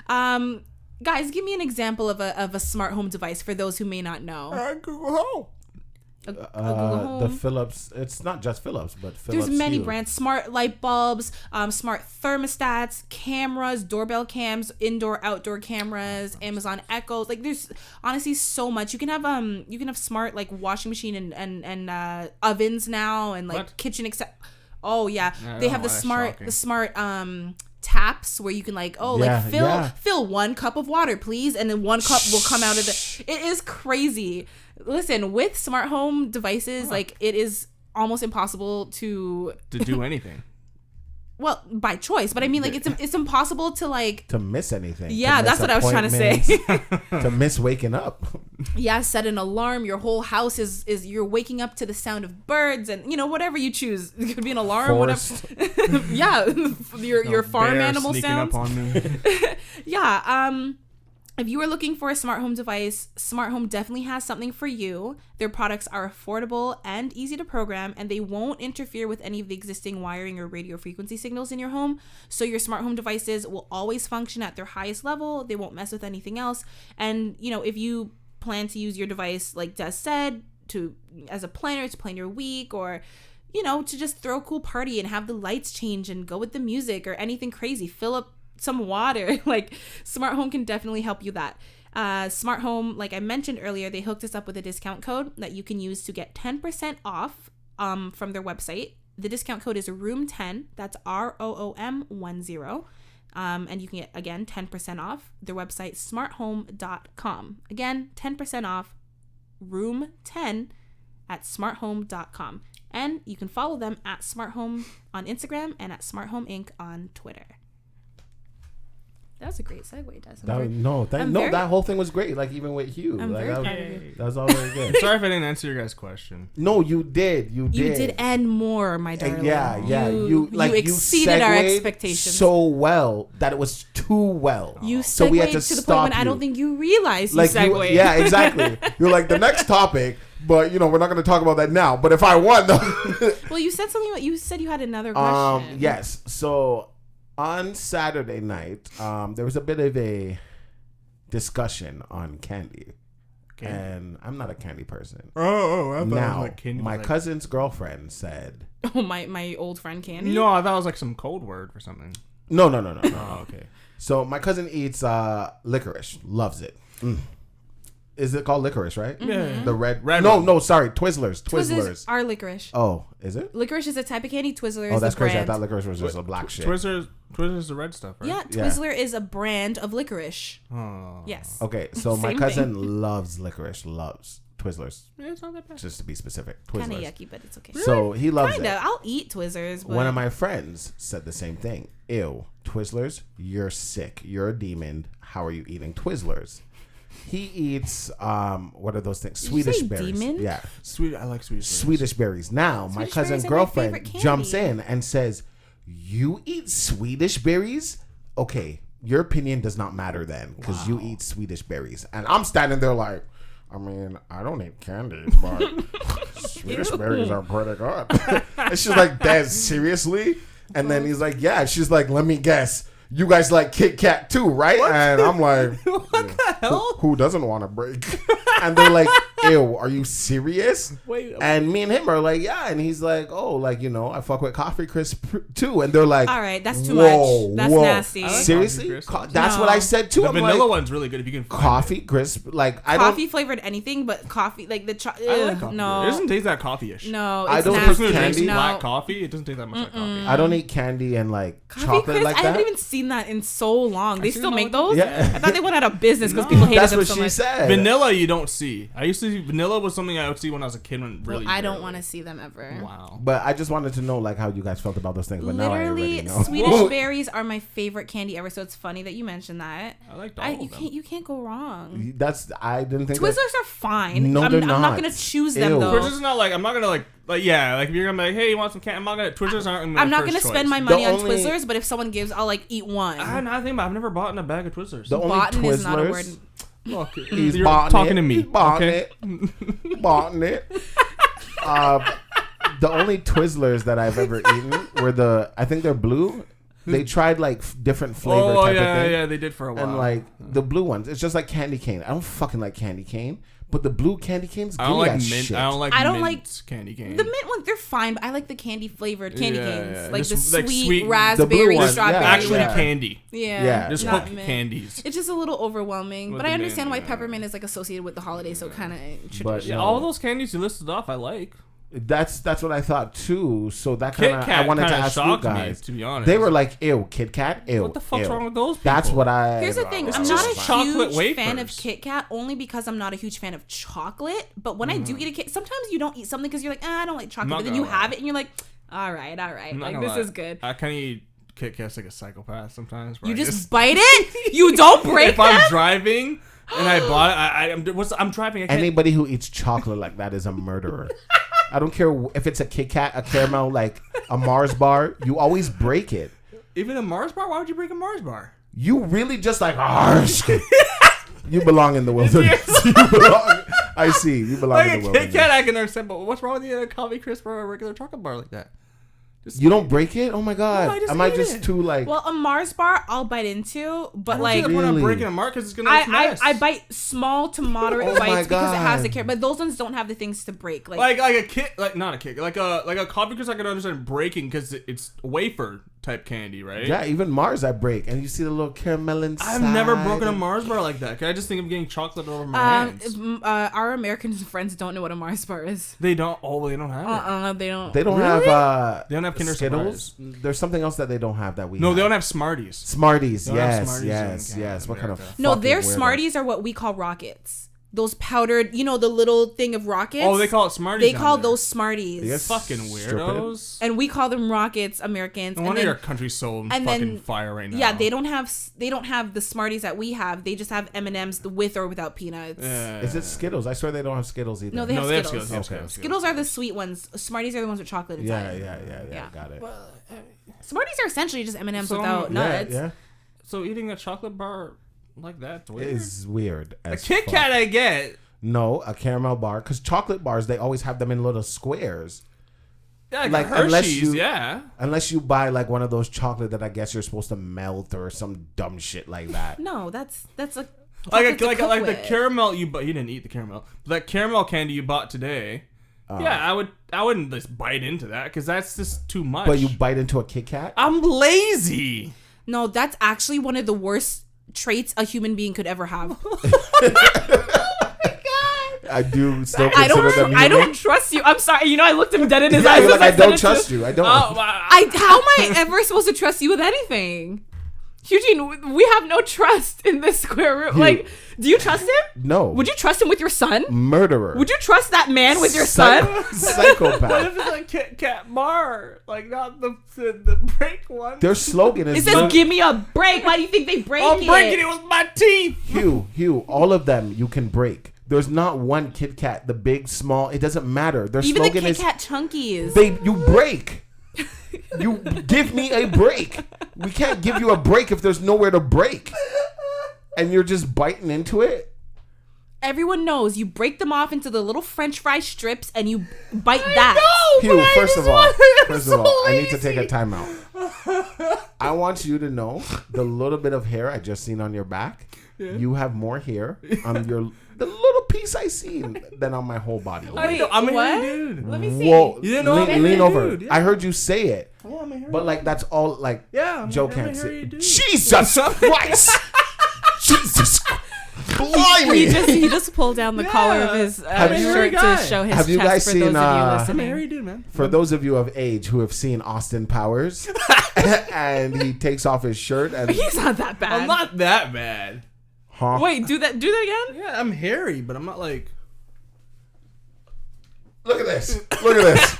Guys, give me an example of a smart home device for those who may not know. Google Home. A Google Home. The Philips. It's not just Philips, but Philips. There's many Hue. brands: smart light bulbs, smart thermostats, cameras, doorbell cams, indoor outdoor cameras, Amazon Echoes. Like there's honestly so much. You can have smart like washing machine and ovens now, and like kitchen Oh yeah, they have the smart taps where you can fill 1 cup of water please, and then 1 cup will come out of it is crazy. Listen, with smart home devices, like it is almost impossible to do anything. Well, by choice, but I mean, like it's impossible to miss anything. Yeah, that's what I was trying to say. To miss waking up. Yeah, set an alarm. Your whole house is you're waking up to the sound of birds and whatever you choose. It could be an alarm, Forest. whatever. Yeah, your farm animal sounds. Up on me. Yeah. If you are looking for a smart home device, Smart Home definitely has something for you. Their products are affordable and easy to program, and they won't interfere with any of the existing wiring or radio frequency signals in your home. So your smart home devices will always function at their highest level. They won't mess with anything else. And, if you plan to use your device, like Des said, as a planner to plan your week, or to just throw a cool party and have the lights change and go with the music or anything crazy, fill up some water, like Smart Home can definitely help you that. Smart Home, like I mentioned earlier, they hooked us up with a discount code that you can use to get 10% off from their website. The discount code is ROOM10. That's ROOM10. And you can get, again, 10% off their website, smarthome.com. Again, 10% off ROOM10 at smarthome.com. And you can follow them at Smart Home on Instagram and at Smart Home Inc. on Twitter. That was a great segue, Des. That whole thing was great. Like even with Hugh, that was all very good. Sorry if I didn't answer your guys' question. No, you did. You did, and more, my darling. Yeah. You exceeded our expectations so well that it was too well. You segued so we had to the point when I don't think you realized you segued. Yeah, exactly. You're like the next topic. But we're not going to talk about that now. But if I won, though. Well, you said something. You said you had another question. Yes. So on Saturday night, there was a bit of a discussion on candy, Candy. And I'm not a candy person. Oh, I thought it was Now, like candy. my like, cousin's girlfriend said, Oh, my old friend Candy. no, I thought it was like some code word for something. no. Oh, okay. So my cousin eats licorice, loves it. Is it called licorice, right? Yeah. The red one. No, sorry, Twizzlers. Twizzlers are licorice. Oh, is it? Licorice is a type of candy. Twizzler Oh, is that's a crazy. brand. I thought licorice was just a black shit. Twizzlers the red stuff, right? Yeah, Twizzler is a brand of licorice. Oh. Yes. Okay, so my Same cousin loves licorice, loves Twizzlers, Yeah, it's not that bad. just to be specific. Kind of Twizzlers. yucky, but it's okay. So he loves Kinda. it. I'll eat Twizzlers. But One of my friends said the same thing. Ew, Twizzlers, you're sick. You're a demon. How are you eating Twizzlers? He eats what are those things? Did you Swedish say berries. demon? Yeah. Sweet. I like Swedish. Swedish berries. Now, my Swedish cousin's berries are my girlfriend favorite candy. jumps in and says, "You eat Swedish berries? Okay, your opinion does not matter then, because you eat Swedish berries." And I'm standing there like, I mean, I don't eat candy, but Swedish berries are pretty good. And she's like, "Dad, seriously?" And then he's like, "Yeah." She's like, "Let me guess. You guys like Kit Kat too, right?" And I'm like, What the hell? who doesn't want to break? And they're like, "Ew, are you serious?" Wait. And me and him are like, "Yeah." And he's like, "Oh, like, you know, I fuck with coffee crisp too." And they're like, All right, that's too "Whoa, much. That's whoa." nasty. I like Seriously? Coffee Crisp. That's No. what I said too. The I'm vanilla like, one's really good if you can find coffee crisp. Like, I Coffee don't. flavored anything, but coffee like the it. I like coffee. no. It doesn't taste that coffee-ish. No, I it's don't The drink person who nasty. drinks candy. black No. coffee, it doesn't taste that much like coffee. I don't eat candy and like Coffee chocolate crisp, like I that. haven't even seen that in so long. They seen still them make all those? Yeah. I thought they went out of business because No. people hated That's them what so she much. said. Vanilla, you don't see. I used to see vanilla was something I would see when I was a kid. When really, I don't rarely. want to see them ever. Wow. But I just wanted to know like how you guys felt about those things. But now I Literally, already know. Swedish berries are my favorite candy ever. So it's funny that you mentioned that. I liked all of them. You can't go wrong. That's I didn't think. Twizzlers that, are fine. No, I'm they're not not. gonna choose them Ew. though. Twizzlers is not like I'm not gonna like yeah like if you're gonna be like hey you want some candy I'm not gonna Twizzlers aren't my I'm not first gonna choice. spend my money on only- Twizzlers, but if someone gives, I'll like eat one. I'm not thinking about. I've never bought in a bag of Twizzlers. the only Botan is not a word. Twizzlers. Look, He's you're bought talking it. to me. He's bought Okay. it. Bought it. The only Twizzlers that I've ever eaten were I think they're blue. They tried like different flavor Oh type of yeah, thing. yeah, they did for a while. And like the blue ones, it's just like candy cane. I don't fucking like candy cane, but the blue candy canes, I give don't me like that mint. shit. I don't like. I don't mint candy cane. The mint ones, they're fine, but I like the candy flavored candy Yeah, canes, yeah. like Just, the like, sweet, sweet- raspberry, The blue ones, strawberry. yeah, Actually, yeah. candy. Yeah, Just not cook mint. candies. It's just a little overwhelming, With but the I understand mint, why yeah. peppermint is like associated with the holidays, so kind of But traditional. Yeah, all those candies you listed off, I like. That's what I thought too. So that kind Kit of Kat I wanted to kinda ask you shocked me, guys. to be honest. They were like, "Ew, Kit Kat, ew." What the fuck's ew. wrong with those people? That's what I. Here's the thing: It's I'm just not a chocolate huge fan of wafers. Kit Kat only because I'm not a huge fan of chocolate. But when I do eat a Kit, sometimes you don't eat something because you're like, I don't like chocolate. Not But then you gonna have lie. it and you're like, all right, I'm not like gonna this lie. is good. I kind of eat Kit Kats like a psychopath sometimes. Where You I just bite it. You don't break if I'm them. driving and I bought it, I'm driving. I can't, Anybody who eats chocolate like that is a murderer. I don't care if it's a Kit Kat, a caramel, like a Mars bar. You always break it. even a Mars bar. Why would you break a Mars bar? You really just like. You belong in the wilderness. You belong. I see. You belong Like in a the Kit wilderness. Kat, I can understand, but what's wrong with eating a coffee crisp or a regular chocolate bar like that? Just You don't break it? Oh my god! No, I just Am I ate just it. too like? Well, a Mars bar I'll bite into, but I like don't see the point of Really? breaking a mark because it's gonna I mess. bite small to moderate Oh my bites because it has the God. care. But those ones don't have the things to break. like a kit, like not a kit, like a coffee crisp. I can understand breaking because it's wafer type candy, right? Yeah, even Mars I break, and you see the little caramel inside. I've never broken a Mars bar like that. 'Cause I just think of getting chocolate over my hands. Our American friends don't know what a Mars bar is. They don't. Oh, they don't have it. They don't. They don't Really? have. They don't have Kinder Skittles. There's something else that they don't have that we. No, have. they don't have Smarties. Smarties. They don't have Yes, Smarties yes, in yes. What kind of? America. No, fucking their weirdos. Smarties are what we call rockets. Those powdered, the little thing of rockets. Oh, they call it Smarties. They down call there. those Smarties. You guys fucking stupid. weirdos. And we call them rockets, Americans. No And wonder then- your country's so and fucking then- fire right now. Yeah, they don't have the Smarties that we have. They just have M&Ms with or without peanuts. Yeah. Is it Skittles? I swear they don't have Skittles either. No, they have No, they have Skittles. Skittles. Okay. Skittles. Skittles are the sweet ones. Smarties are the ones with chocolate inside. Yeah. Yeah. Got it. Smarties are essentially just M&Ms So, without nuts. Yeah, So eating a chocolate bar like that's yeah. weird. It's weird. A As Kit fuck. Kat I get. No, a caramel bar. Because chocolate bars, they always have them in little squares. Yeah, like, Like, Hershey's, unless you- yeah. Unless you buy like one of those chocolate that I guess you're supposed to melt or some dumb shit like that. No, that's like Like to cook the with. caramel you bought. You didn't eat the caramel. But that caramel candy you bought today. Yeah, I wouldn't just bite into that because that's just too much. But you bite into a Kit Kat? I'm lazy. No, that's actually one of the worst traits a human being could ever have. I do still consider them human. I don't trust you. I'm sorry. You know, I looked him dead in his Yeah, eyes. you're as like, I said don't it trust to- you. I don't. How am I ever supposed to trust you with anything? Hugh-Gene, we have no trust in this square room. Hugh. Like, do you trust him? No. Would you trust him with your son? Murderer. Would you trust that man with your son? What Psychopath. if it's like Kit Kat bar, like not the break one? Their slogan It is says, "Give me a break." Why do you think they break I'm it? breaking it with my teeth. Hugh, all of them you can break. There's not one Kit Kat, the big, small, it doesn't matter. Their Even the slogan Kit is Kat Chunkies. you break. You give me a break. We can't give you a break if there's nowhere to break. And you're just biting into it. Everyone knows you break them off into the little French fry strips and you bite that. Hugh, first of all, I need to take a time out. I want you to know the little bit of hair I just seen on your back. Yeah. You have more hair on the little piece I seen than on my whole body. Wait, I'm a what? hairy dude. Let me see. Whoa, You didn't know I'm a lean hairy over. dude, yeah. I heard you say it. Yeah, I'm a hairy But like that's all like Yeah, Joe I'm a can't hairy see. dude. Jesus Christ! Jesus Blimey! He just pulled down the collar of his shirt to show his have you chest guys for seen, those of you I'm a listening. hairy dude, man. For those of you of age who have seen Austin Powers, and he takes off his shirt and He's not that bad. I'm not that bad. huh? Wait, do that again? Yeah, I'm hairy, but I'm not like. Look at this! Look at this!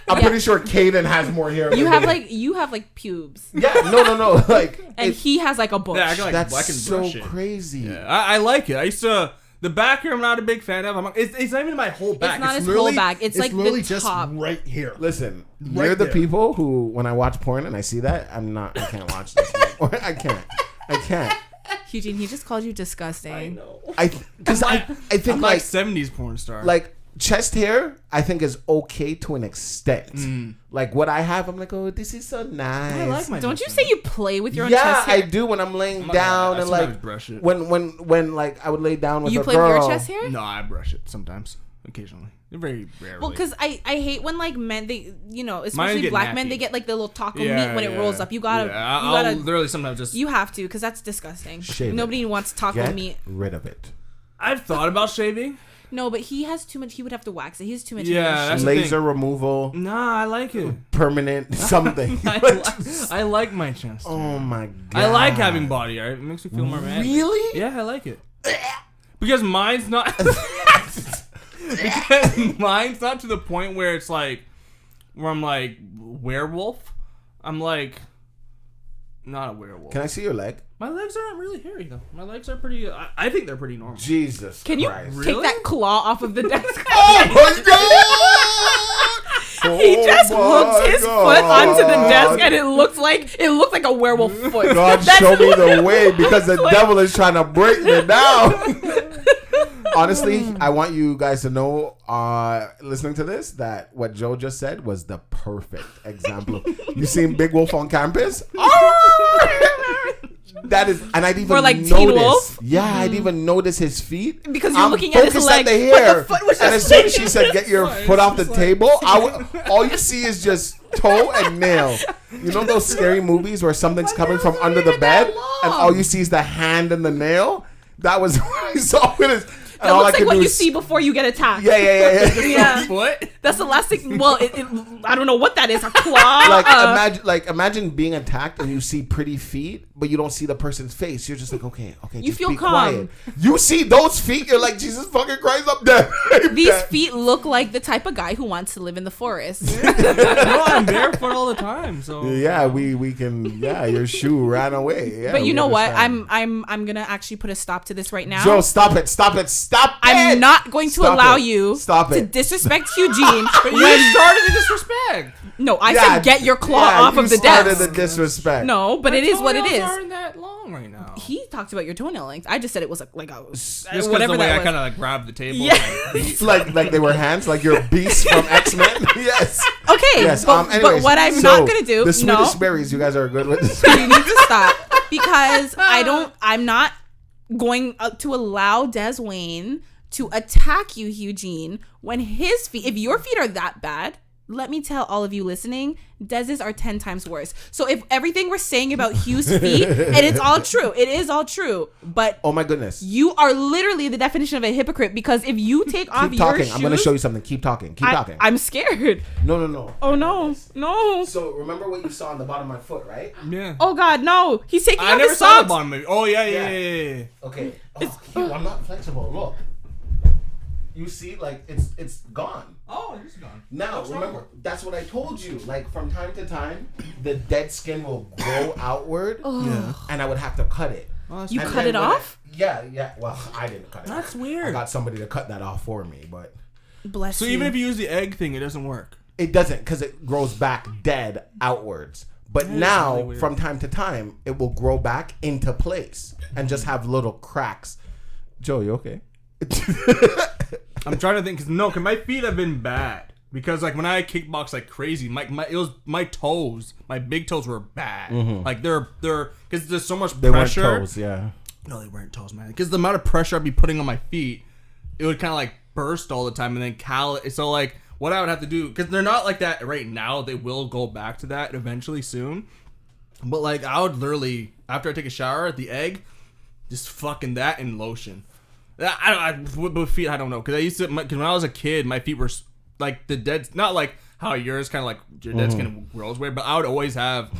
I'm pretty sure Caden has more hair. You than have me. like pubes. Yeah, no. Like And he has like a bush. Yeah, I got like that's black and so brush it. crazy. Yeah, I like it. I used to. The back here, I'm not a big fan of. It's not even my whole back. It's not his literally- whole back. It's like literally the just top. right here. Listen, Right you're the there. people who, when I watch porn and I see that, I can't watch this anymore. I can't. Hugh-Gene, he just called you disgusting. I know. Because I think I'm like 70s porn star. like chest hair, I think is okay to an extent. Like what I have, I'm like, oh, this is so nice. I like my. Don't you chest say hair. you play with your own Yeah, chest hair? I do when I'm laying I'm not down gonna and lie, I like sometimes brush it. when like I would lay down with You a play girl. with your chest hair? No, I brush it sometimes, occasionally, very rarely. Well, because I hate when like men, they, you know, Mine especially get black men, nappy. they get like the little taco Yeah, meat when it yeah. rolls up. You gotta, Yeah, you I'll gotta, literally sometimes just. you have to, because that's disgusting. Shave it. Nobody wants taco Get meat. rid of it. I've thought about shaving. No, but he has too much. He would have to wax it. He has too much. Yeah, hair. that's the Laser thing. removal, Nah, I like it. permanent something. I like my chest. Oh my god! I like having body art. It makes me feel more man. Really? Yeah, I like it. Because mine's not. Because mine's not to the point where it's like, where I'm like werewolf. I'm like, not a werewolf. Can I see your leg? My legs aren't really hairy though. My legs are pretty. I think they're pretty normal. Jesus Can you Christ. take that claw off of the desk? Oh my god! He just hooks his Oh my foot onto the God. desk, and it looks like a werewolf foot. God, That's show me what the it way looks because the like. devil is trying to break me down. Honestly, I want you guys to know, listening to this, that what Joe just said was the perfect example. You seen Big Wolf on campus? That is, and I'd even Or like notice. Teen Wolf? Yeah, I'd even notice his feet Because you're I'm looking at his focused leg, the but the hair. foot was And as just soon as she said, "Get your foot off the like- table," all you see is just toe and nail. You know those scary movies where something's coming from under the bed, and all you see is the hand and the nail. That was what I saw with his. That looks like what you see before you get attacked. Yeah. Yeah. What? That's the last thing. Well, I don't know what that is. A claw. Imagine being attacked and you see pretty feet, but you don't see the person's face. You're just like, okay, You just feel be calm. quiet. You see those feet, you're like, Jesus fucking Christ, I'm dead. These feet look like the type of guy who wants to live in the forest. No, I'm barefoot all the time. So Yeah, we can. Yeah, your shoe ran away. Yeah, But you we know what? understand. I'm gonna actually put a stop to this right now. Joe, stop it! I'm not going to Stop allow it. you Stop to it. disrespect Hugh-Gene. But you started the disrespect. No, I said get your claw off you of the started desk. the disrespect. No, but it is what it Toenails is. aren't that long right now. He talked about your toenail length. I just said it was like a Just whatever the way that I was. kind of like grabbed the table. Yeah. like they were hands, like you're Beast from X-Men. Yes. Okay, Yes. but Anyways, what I'm so not gonna do. The Swedish No, berries, you guys are good with. you need to stop because I'm not going to allow Des Wayne to attack you, Hugh-Gene, when his feet, if your feet are that bad, let me tell all of you listening, Dez's are 10 times worse. So if everything we're saying about Hugh's feet, and it's all true, it is all true, but oh my goodness, you are literally the definition of a hypocrite, because if you take off your shoes, I'm going to show you something. Keep talking. I'm scared. No. Oh no. So remember what you saw on the bottom of my foot, right? Yeah. Oh God, no. He's taking off his socks. I never saw the bottom of it. Oh yeah. Okay. Hugh, I'm not flexible. Look. You see, like, it's gone. Oh, it's gone. Now, remember, that's what I told you. Like, from time to time, the dead skin will grow outward, and I would have to cut it. Oh, you cut it off? Yeah. Well, I didn't cut it off. That's weird. I got somebody to cut that off for me, but... Bless you. So even if you use the egg thing, it doesn't work? It doesn't, because it grows back dead outwards. But now, really from time to time, it will grow back into place and just have little cracks. Joe, you okay? I'm trying to think, because my feet have been bad. Because like when I kickbox like crazy, my toes, my big toes were bad. Mm-hmm. Like they're because there's so much pressure. They weren't toes, yeah. No, they weren't toes, man. Because the amount of pressure I'd be putting on my feet, it would kind of like burst all the time, and then so like what I would have to do, because they're not like that right now. They will go back to that eventually soon. But like I would literally, after I take a shower, the egg, just fucking that and lotion. With feet, I don't know, because I used to, because when I was a kid, my feet were like the dead, not like how yours kind of like your dead skin grows weird, but I would always have.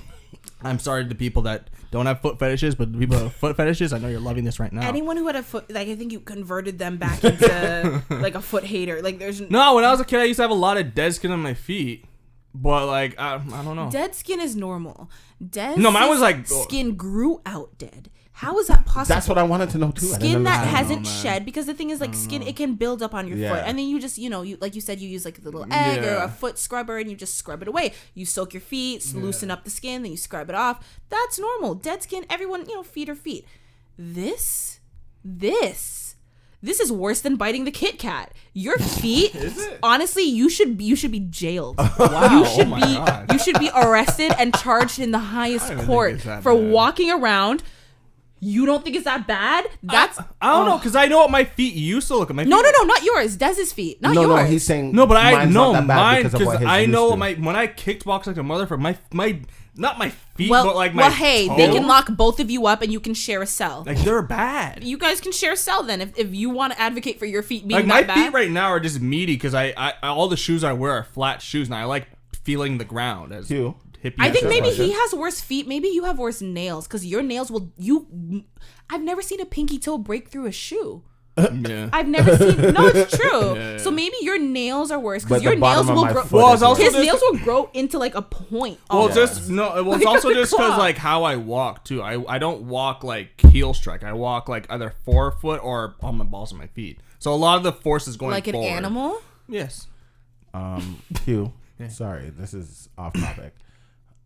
I'm sorry to the people that don't have foot fetishes, but the people who have foot fetishes, I know you're loving this right now. Anyone who had a foot, like I think you converted them back into like a foot hater. Like there's no. When I was a kid, I used to have a lot of dead skin on my feet, but like I don't know. Dead skin is normal. Mine was like skin grew out dead. How is that possible? That's what I wanted to know too. Skin that hasn't shed, because the thing is, like, skin, it can build up on your foot, and then you just, you like you said, you use like a little egg or a foot scrubber, and you just scrub it away. You soak your feet, loosen up the skin, then you scrub it off. That's normal. Dead skin, everyone, feet are feet. This is worse than biting the Kit Kat. Your feet, honestly, you should be jailed. Wow. You should be arrested and charged in the highest court for walking around. You don't think it's that bad? That's I don't know, because I know what my feet used to look like. No, not yours. Dez's feet, not yours. No, he's saying but I know mine because I know when I kickbox like a motherfucker, my not my feet, but like my well, hey, toe. They can lock both of you up and you can share a cell. Like they're bad. You guys can share a cell then if you want to advocate for your feet being like that my bad. feet right now are just meaty because I all the shoes I wear are flat shoes, and I like feeling the ground as you. I think maybe he has worse feet. Maybe you have worse nails, because your nails will. I've never seen a pinky toe break through a shoe. Yeah. I've never seen. No, it's true. Yeah. So maybe your nails are worse, because your nails will grow. Well, his nails will grow into like a point. Well, it's also just because like how I walk too. I don't walk like heel strike. I walk like either forefoot or on my balls of my feet. So a lot of the force is going like forward. An animal. Yes. Hugh. Yeah. Sorry, this is off topic.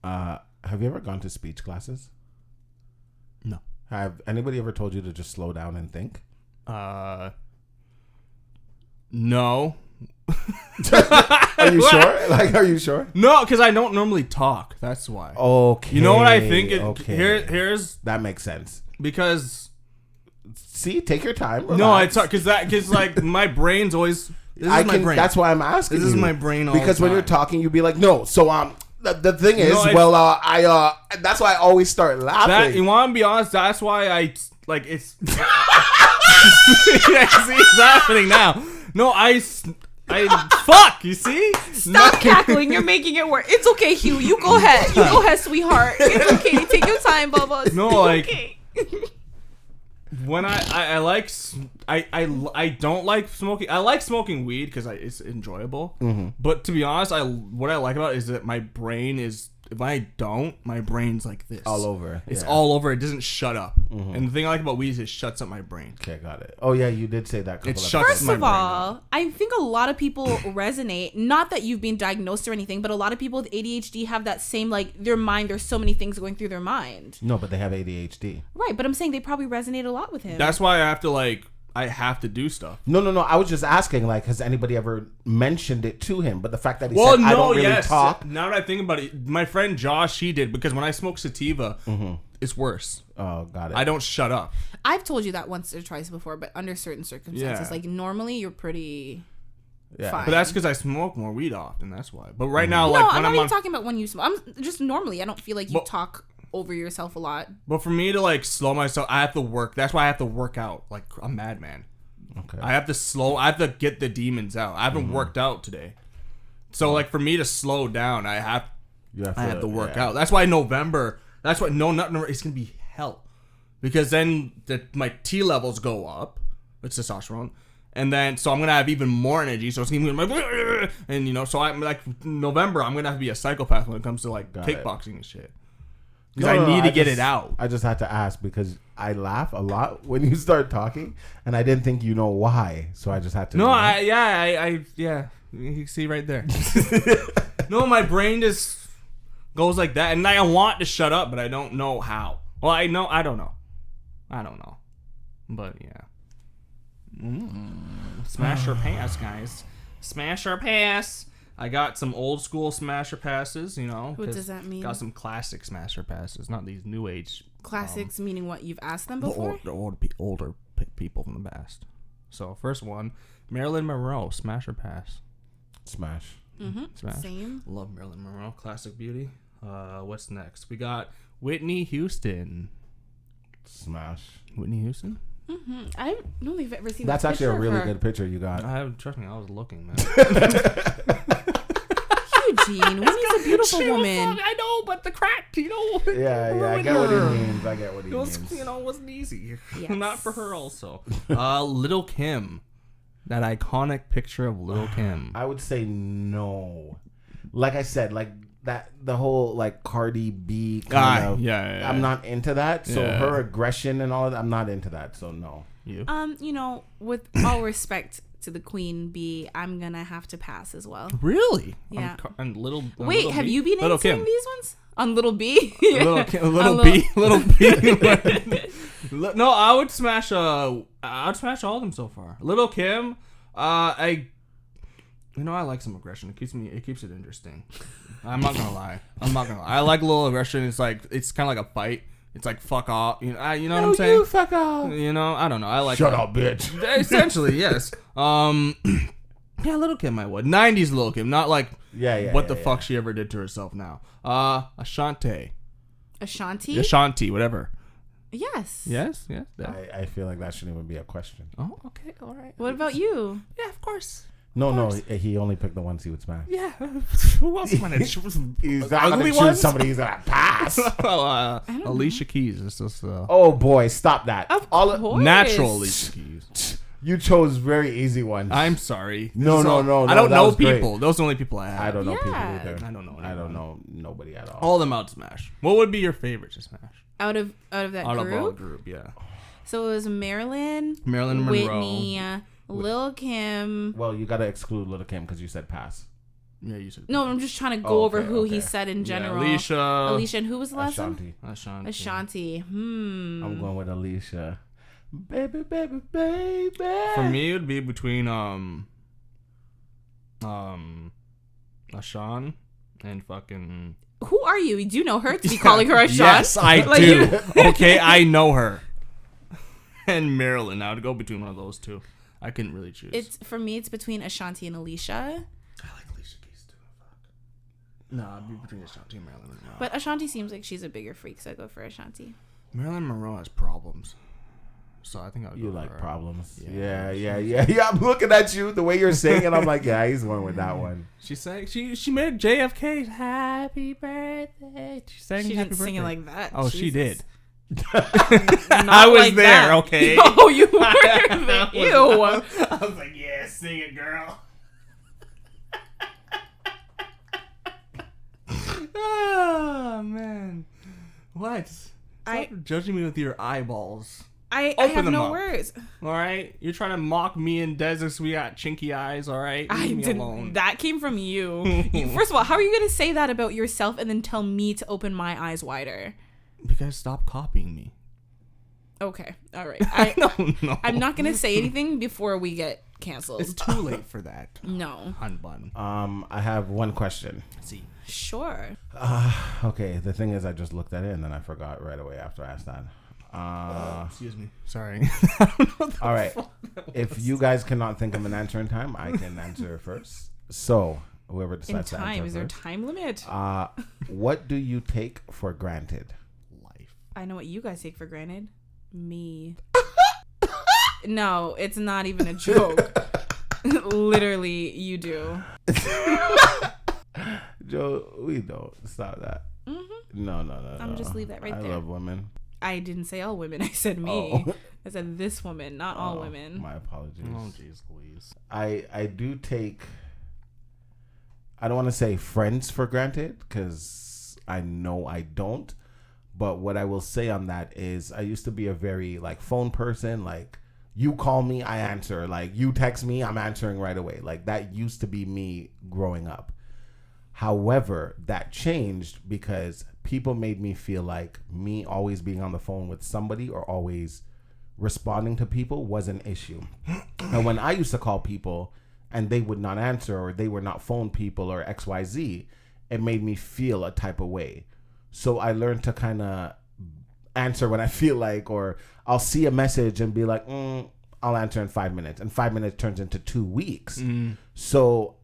Have you ever gone to speech classes? No. Have anybody ever told you to just slow down and think? No. Are you sure? Are you sure? No, because I don't normally talk. That's why. Okay. You know what I think? Here's that makes sense. Because see, take your time. Relax. No, I talk because like my brain's always. My brain. That's why I'm asking. This is my brain. All because the time. when you're talking, you'd be like, no. So the thing is, that's why I always start laughing. You want to be honest? That's why I like it's. See, it's happening now. No, I fuck. You see? Stop cackling. You're making it work. It's okay, Hugh. You go ahead. You go ahead, sweetheart. It's okay. Take your time, Bubba. No, like. Okay. When I don't like smoking. I like smoking weed because it's enjoyable. Mm-hmm. But to be honest, what I like about it is that my brain is. If I don't, my brain's like this. All over. It's all over. It doesn't shut up. Mm-hmm. And the thing I like about weed is it shuts up my brain. Okay, got it. Oh yeah, you did say that. First of all, I think a lot of people resonate. Not that you've been diagnosed or anything, but a lot of people with ADHD have that same their mind. There's so many things going through their mind. No, but they have ADHD. Right, but I'm saying they probably resonate a lot with him. That's why I have to do stuff. No. I was just asking, has anybody ever mentioned it to him? But the fact that he said, I don't really talk. Now that I think about it, my friend Josh, he did, because when I smoke sativa, it's worse. Oh, got it. I don't shut up. I've told you that once or twice before, but under certain circumstances. Yeah. Like, normally you're pretty Yeah. fine. But that's because I smoke more weed often. That's why. But right now, No, like I'm when not I'm even on, talking about when you smoke. I'm just normally. I don't feel like you But- talk over yourself a lot. but for me to like slow myself, I have to work. That's why I have to work out. Like I'm madman. Okay. I have to get the demons out. I haven't worked out today. So like for me to slow down, I have to work out. That's why November. That's why it's gonna be hell, because then my T levels go up. It's testosterone, and then so I'm gonna have even more energy. So it's gonna be like, and so I'm like November. I'm gonna have to be a psychopath when it comes to like kickboxing and shit. Because I need to get it out. I just had to ask because I laugh a lot when you start talking, and I didn't think you know why, so I just had to. No, yeah. You can see right there. No, my brain just goes like that, and I want to shut up, but I don't know how. Well, I don't know. But yeah. Smash or pass, guys. Smash or pass. I got some old school smasher passes, What does that mean? Got some classic smasher passes, not these new age Classics meaning what? You've asked them the before? older people from the past. So first one, Marilyn Monroe, smasher pass. Smash. Smash. Same. Love Marilyn Monroe, classic beauty. What's next? We got Whitney Houston. Smash. Whitney Houston? I don't think I've ever seen That's that actually a picture of really her. good picture you got. Trust me, I was looking, man. Whitney's a beautiful woman. I know, but the crack, Yeah, I get what he means. I get what he It was, means. it wasn't easy. Yes. Not for her also. Little Kim. That iconic picture of Little Kim. I would say no. Like I said, like that the whole like Cardi B kind of. Yeah. I'm not into that. So Yeah. her aggression and all of that, I'm not into that. So no. You? With all respect to the Queen Bee, I'm gonna have to pass as well. Really? Yeah. On Little. on Wait, Little have B? you been Little answering Kim. these ones? On Little B? Little B. No, I would smash. I'd smash all of them so far. Little Kim. I like some aggression. It keeps it interesting. I'm not gonna lie. I like a little aggression. It's kind of like a fight. It's like fuck off. You know what I'm saying? You fuck off. I don't know. I like Shut that. up, bitch. Essentially, yes. Yeah, Little Kim, I would. 90s Little Kim, not like what the fuck she ever did to herself now. Ashanti, whatever. Yes. Yes. Yeah. I feel like that shouldn't even be a question. Oh, okay, all right. What about you? Yeah, of course. No, he only picked the ones he would smash. Yeah. Who else am I gonna choose? He's not Ugly gonna choose ones? somebody. He's gonna pass. Alicia Keys. It's just Oh boy, stop that! Of course. natural Alicia Keys. You chose very easy ones. I'm sorry. No. I don't that know was great. people. Those are the only people I have. I don't know people Yeah. either. I don't know I don't anyone. know nobody at all. All of them out to smash. What would be your favorite to smash? Out of that Out of all group? group, yeah. So it was Marilyn Monroe. Whitney, Lil Kim. Well, you gotta exclude Little Kim because you said pass. Yeah, you said. No, I'm just trying to go over okay, who okay. he said in general. Yeah, Alicia, and who was the last one? Ashanti. Ashanti. I'm going with Alicia. Baby. For me, it would be between Ashan and fucking. Who are you? Do you know her to be calling her Ashan? Yes, I Like do. you- Okay, I know her. And Marilyn. I would go between one of those two. I couldn't really choose. For me, it's between Ashanti and Alicia. I like Alicia Keys too. Fuck. No, I'd be between Ashanti and Marilyn Monroe. But Ashanti seems like she's a bigger freak, so I go for Ashanti. Marilyn Monroe has problems. So I think I would You go like for her. problems. Yeah. Yeah. I'm looking at you the way you're saying it. I'm like, yeah, he's going with that one. She sang. She made JFK Happy Birthday. She sang She Happy didn't sing it Birthday. like that. Oh, she Jesus. did. Not I was like there, that. okay? Oh, you were there. Ew. I was like, yeah, sing it, girl. Oh, man. What? Stop judging me with your eyeballs. I Open have them no up. words. All right? You're trying to mock me and Des because we got chinky eyes, all right? Leave me alone. That came from you. First of all, how are you going to say that about yourself and then tell me to open my eyes wider? Because stop copying me. Okay. All right. No. I'm not going to say anything before we get canceled. It's too late for that. No. Hun bun. I have one question. See. Sure. Okay, the thing is, I just looked at it and then I forgot right away after I asked that. Excuse me. Sorry. All right. If you guys cannot think of an answer in time, I can answer first. So, whoever In decides to time, answer is there a first. time limit? What do you take for granted? Life. I know what you guys take for granted. Me. No, it's not even a joke. Literally, you do. Joe, we don't. Stop that. No. I'm just leave that right there. I love women. I didn't say all women. I said me. Oh. I said this woman, not all women. My apologies. Oh, jeez Louise. I do take, I don't want to say friends for granted because I know I don't. But what I will say on that is I used to be a very like phone person. Like you call me, I answer. Like you text me, I'm answering right away. Like that used to be me growing up. However, that changed because people made me feel like me always being on the phone with somebody or always responding to people was an issue. And when I used to call people and they would not answer or they were not phone people or XYZ, it made me feel a type of way. So I learned to kind of answer when I feel like, or I'll see a message and be like, I'll answer in 5 minutes. And 5 minutes turns into 2 weeks. So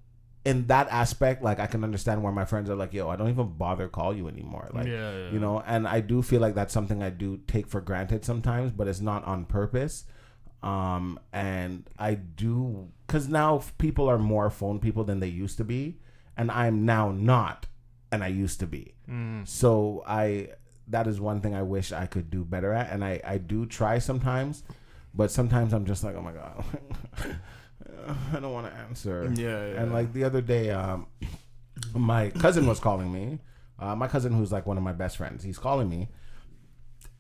in that aspect, like I can understand where my friends are like, yo, I don't even bother call you anymore. Like, you know, and I do feel like that's something I do take for granted sometimes, but it's not on purpose. And I do, cause now people are more phone people than they used to be. And I'm now not, and I used to be. So that is one thing I wish I could do better at. And I do try sometimes, but sometimes I'm just like, oh my God. I don't want to answer. Yeah. And like the other day, my cousin was calling me. My cousin, who's like one of my best friends, he's calling me,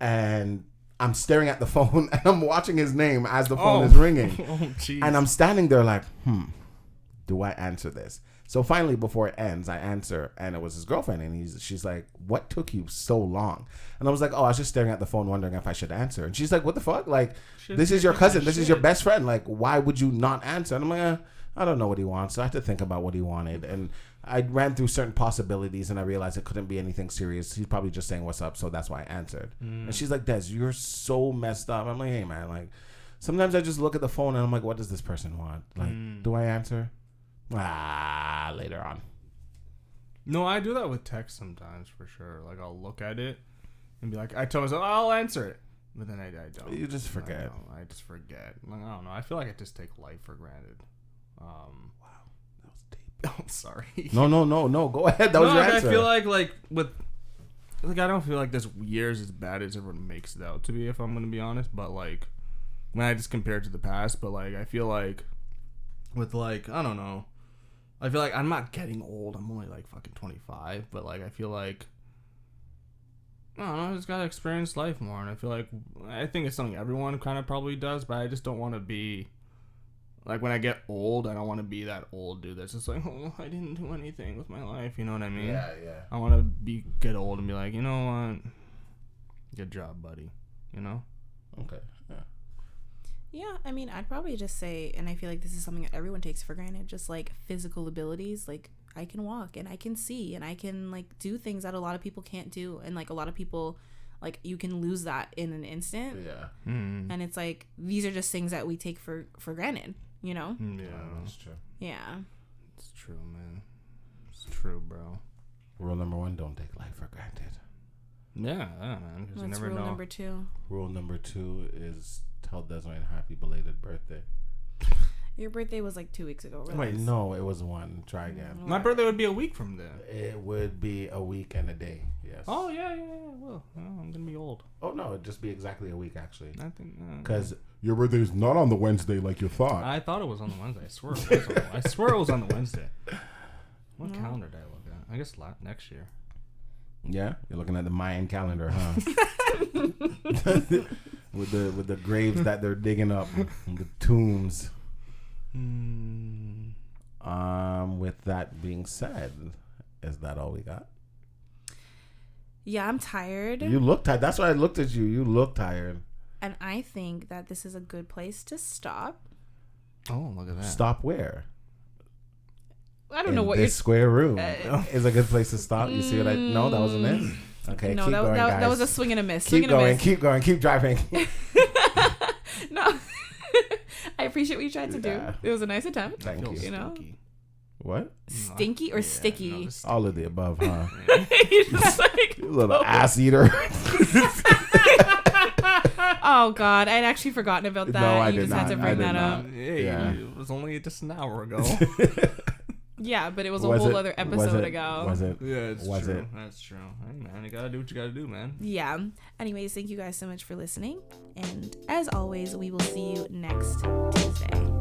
and I'm staring at the phone and I'm watching his name as the phone is ringing. And I'm standing there like, do I answer this? So finally, before it ends, I answer, and it was his girlfriend, and she's like, what took you so long? And I was like, I was just staring at the phone wondering if I should answer. And she's like, what the fuck? Like, this is your cousin. This is your best friend. Like, why would you not answer? And I'm like, I don't know what he wants. So I had to think about what he wanted. And I ran through certain possibilities, and I realized it couldn't be anything serious. He's probably just saying what's up, so that's why I answered. And she's like, Des, you're so messed up. I'm like, hey, man, like, sometimes I just look at the phone, and I'm like, what does this person want? Like, do I answer? Later on. No, I do that with text sometimes for sure. Like I'll look at it and be like, I tell myself I'll answer it, but then I don't. You just forget. I just forget. Like, I don't know. I feel like I just take life for granted. Wow, that was deep. Oh, sorry. No. Go ahead. That was your answer. I feel like with I don't feel like this year's as bad as everyone makes it out to be. If I'm gonna be honest, but like when I just compare it to the past, but like I feel like with like I don't know. I feel like I'm not getting old. I'm only like fucking 25, but like I feel like I don't know. I just gotta experience life more, and I think it's something everyone kind of probably does, but I just don't want to be like when I get old. I don't want to be that old dude that's just like, oh, I didn't do anything with my life. You know what I mean? Yeah. I want to get old and be like, you know what? Good job, buddy. You know? Okay. Yeah. Yeah, I mean, I'd probably just say, and I feel like this is something that everyone takes for granted, just like physical abilities. Like I can walk and I can see and I can like do things that a lot of people can't do. And like a lot of people, like you can lose that in an instant. Yeah. And it's like, these are just things that we take for granted, you know? Yeah, that's true. Yeah. It's true, man. It's true, bro. Rule number 1, don't take life for granted. Yeah, man. Because you never know. Rule number 2. Rule number 2 is tell Desiree happy belated birthday. Your birthday was like 2 weeks ago, right? Wait, no, it was 1. Try again. My birthday would be a week from then. It would be a week and a day. Yes. Oh yeah. Well, I'm gonna be old. Oh no, it'd just be exactly a week actually. I think because your birthday is not on the Wednesday like you thought. I thought it was on the Wednesday. I swear it was on the Wednesday. What calendar did I look at? I guess next year. Yeah, you're looking at the Mayan calendar, huh? with the graves that they're digging up, and the tombs. With that being said, is that all we got? Yeah, I'm tired. You look tired. That's why I looked at you. You look tired. And I think that this is a good place to stop. Oh, look at that. Stop where? I don't know what this square room is a good place to stop. You see what I? No, that wasn't it. Okay, No, keep going, guys. that was a swing and a miss. Keep going, keep going, keep driving. No, I appreciate what you tried to do. It was a nice attempt. Thank you. You know, what? Stinky or sticky? All of the above, huh? You're just like, You little ass eater. oh God, I'd actually forgotten about that. No, I you did just had to not. bring I did that up. not. Yeah, it was only just an hour ago. Yeah, but it was a whole other episode ago. Was it? Yeah, it's was true. it? That's true. Hey, man, you gotta do what you gotta do, man. Yeah. Anyways, thank you guys so much for listening. And as always, we will see you next Tuesday.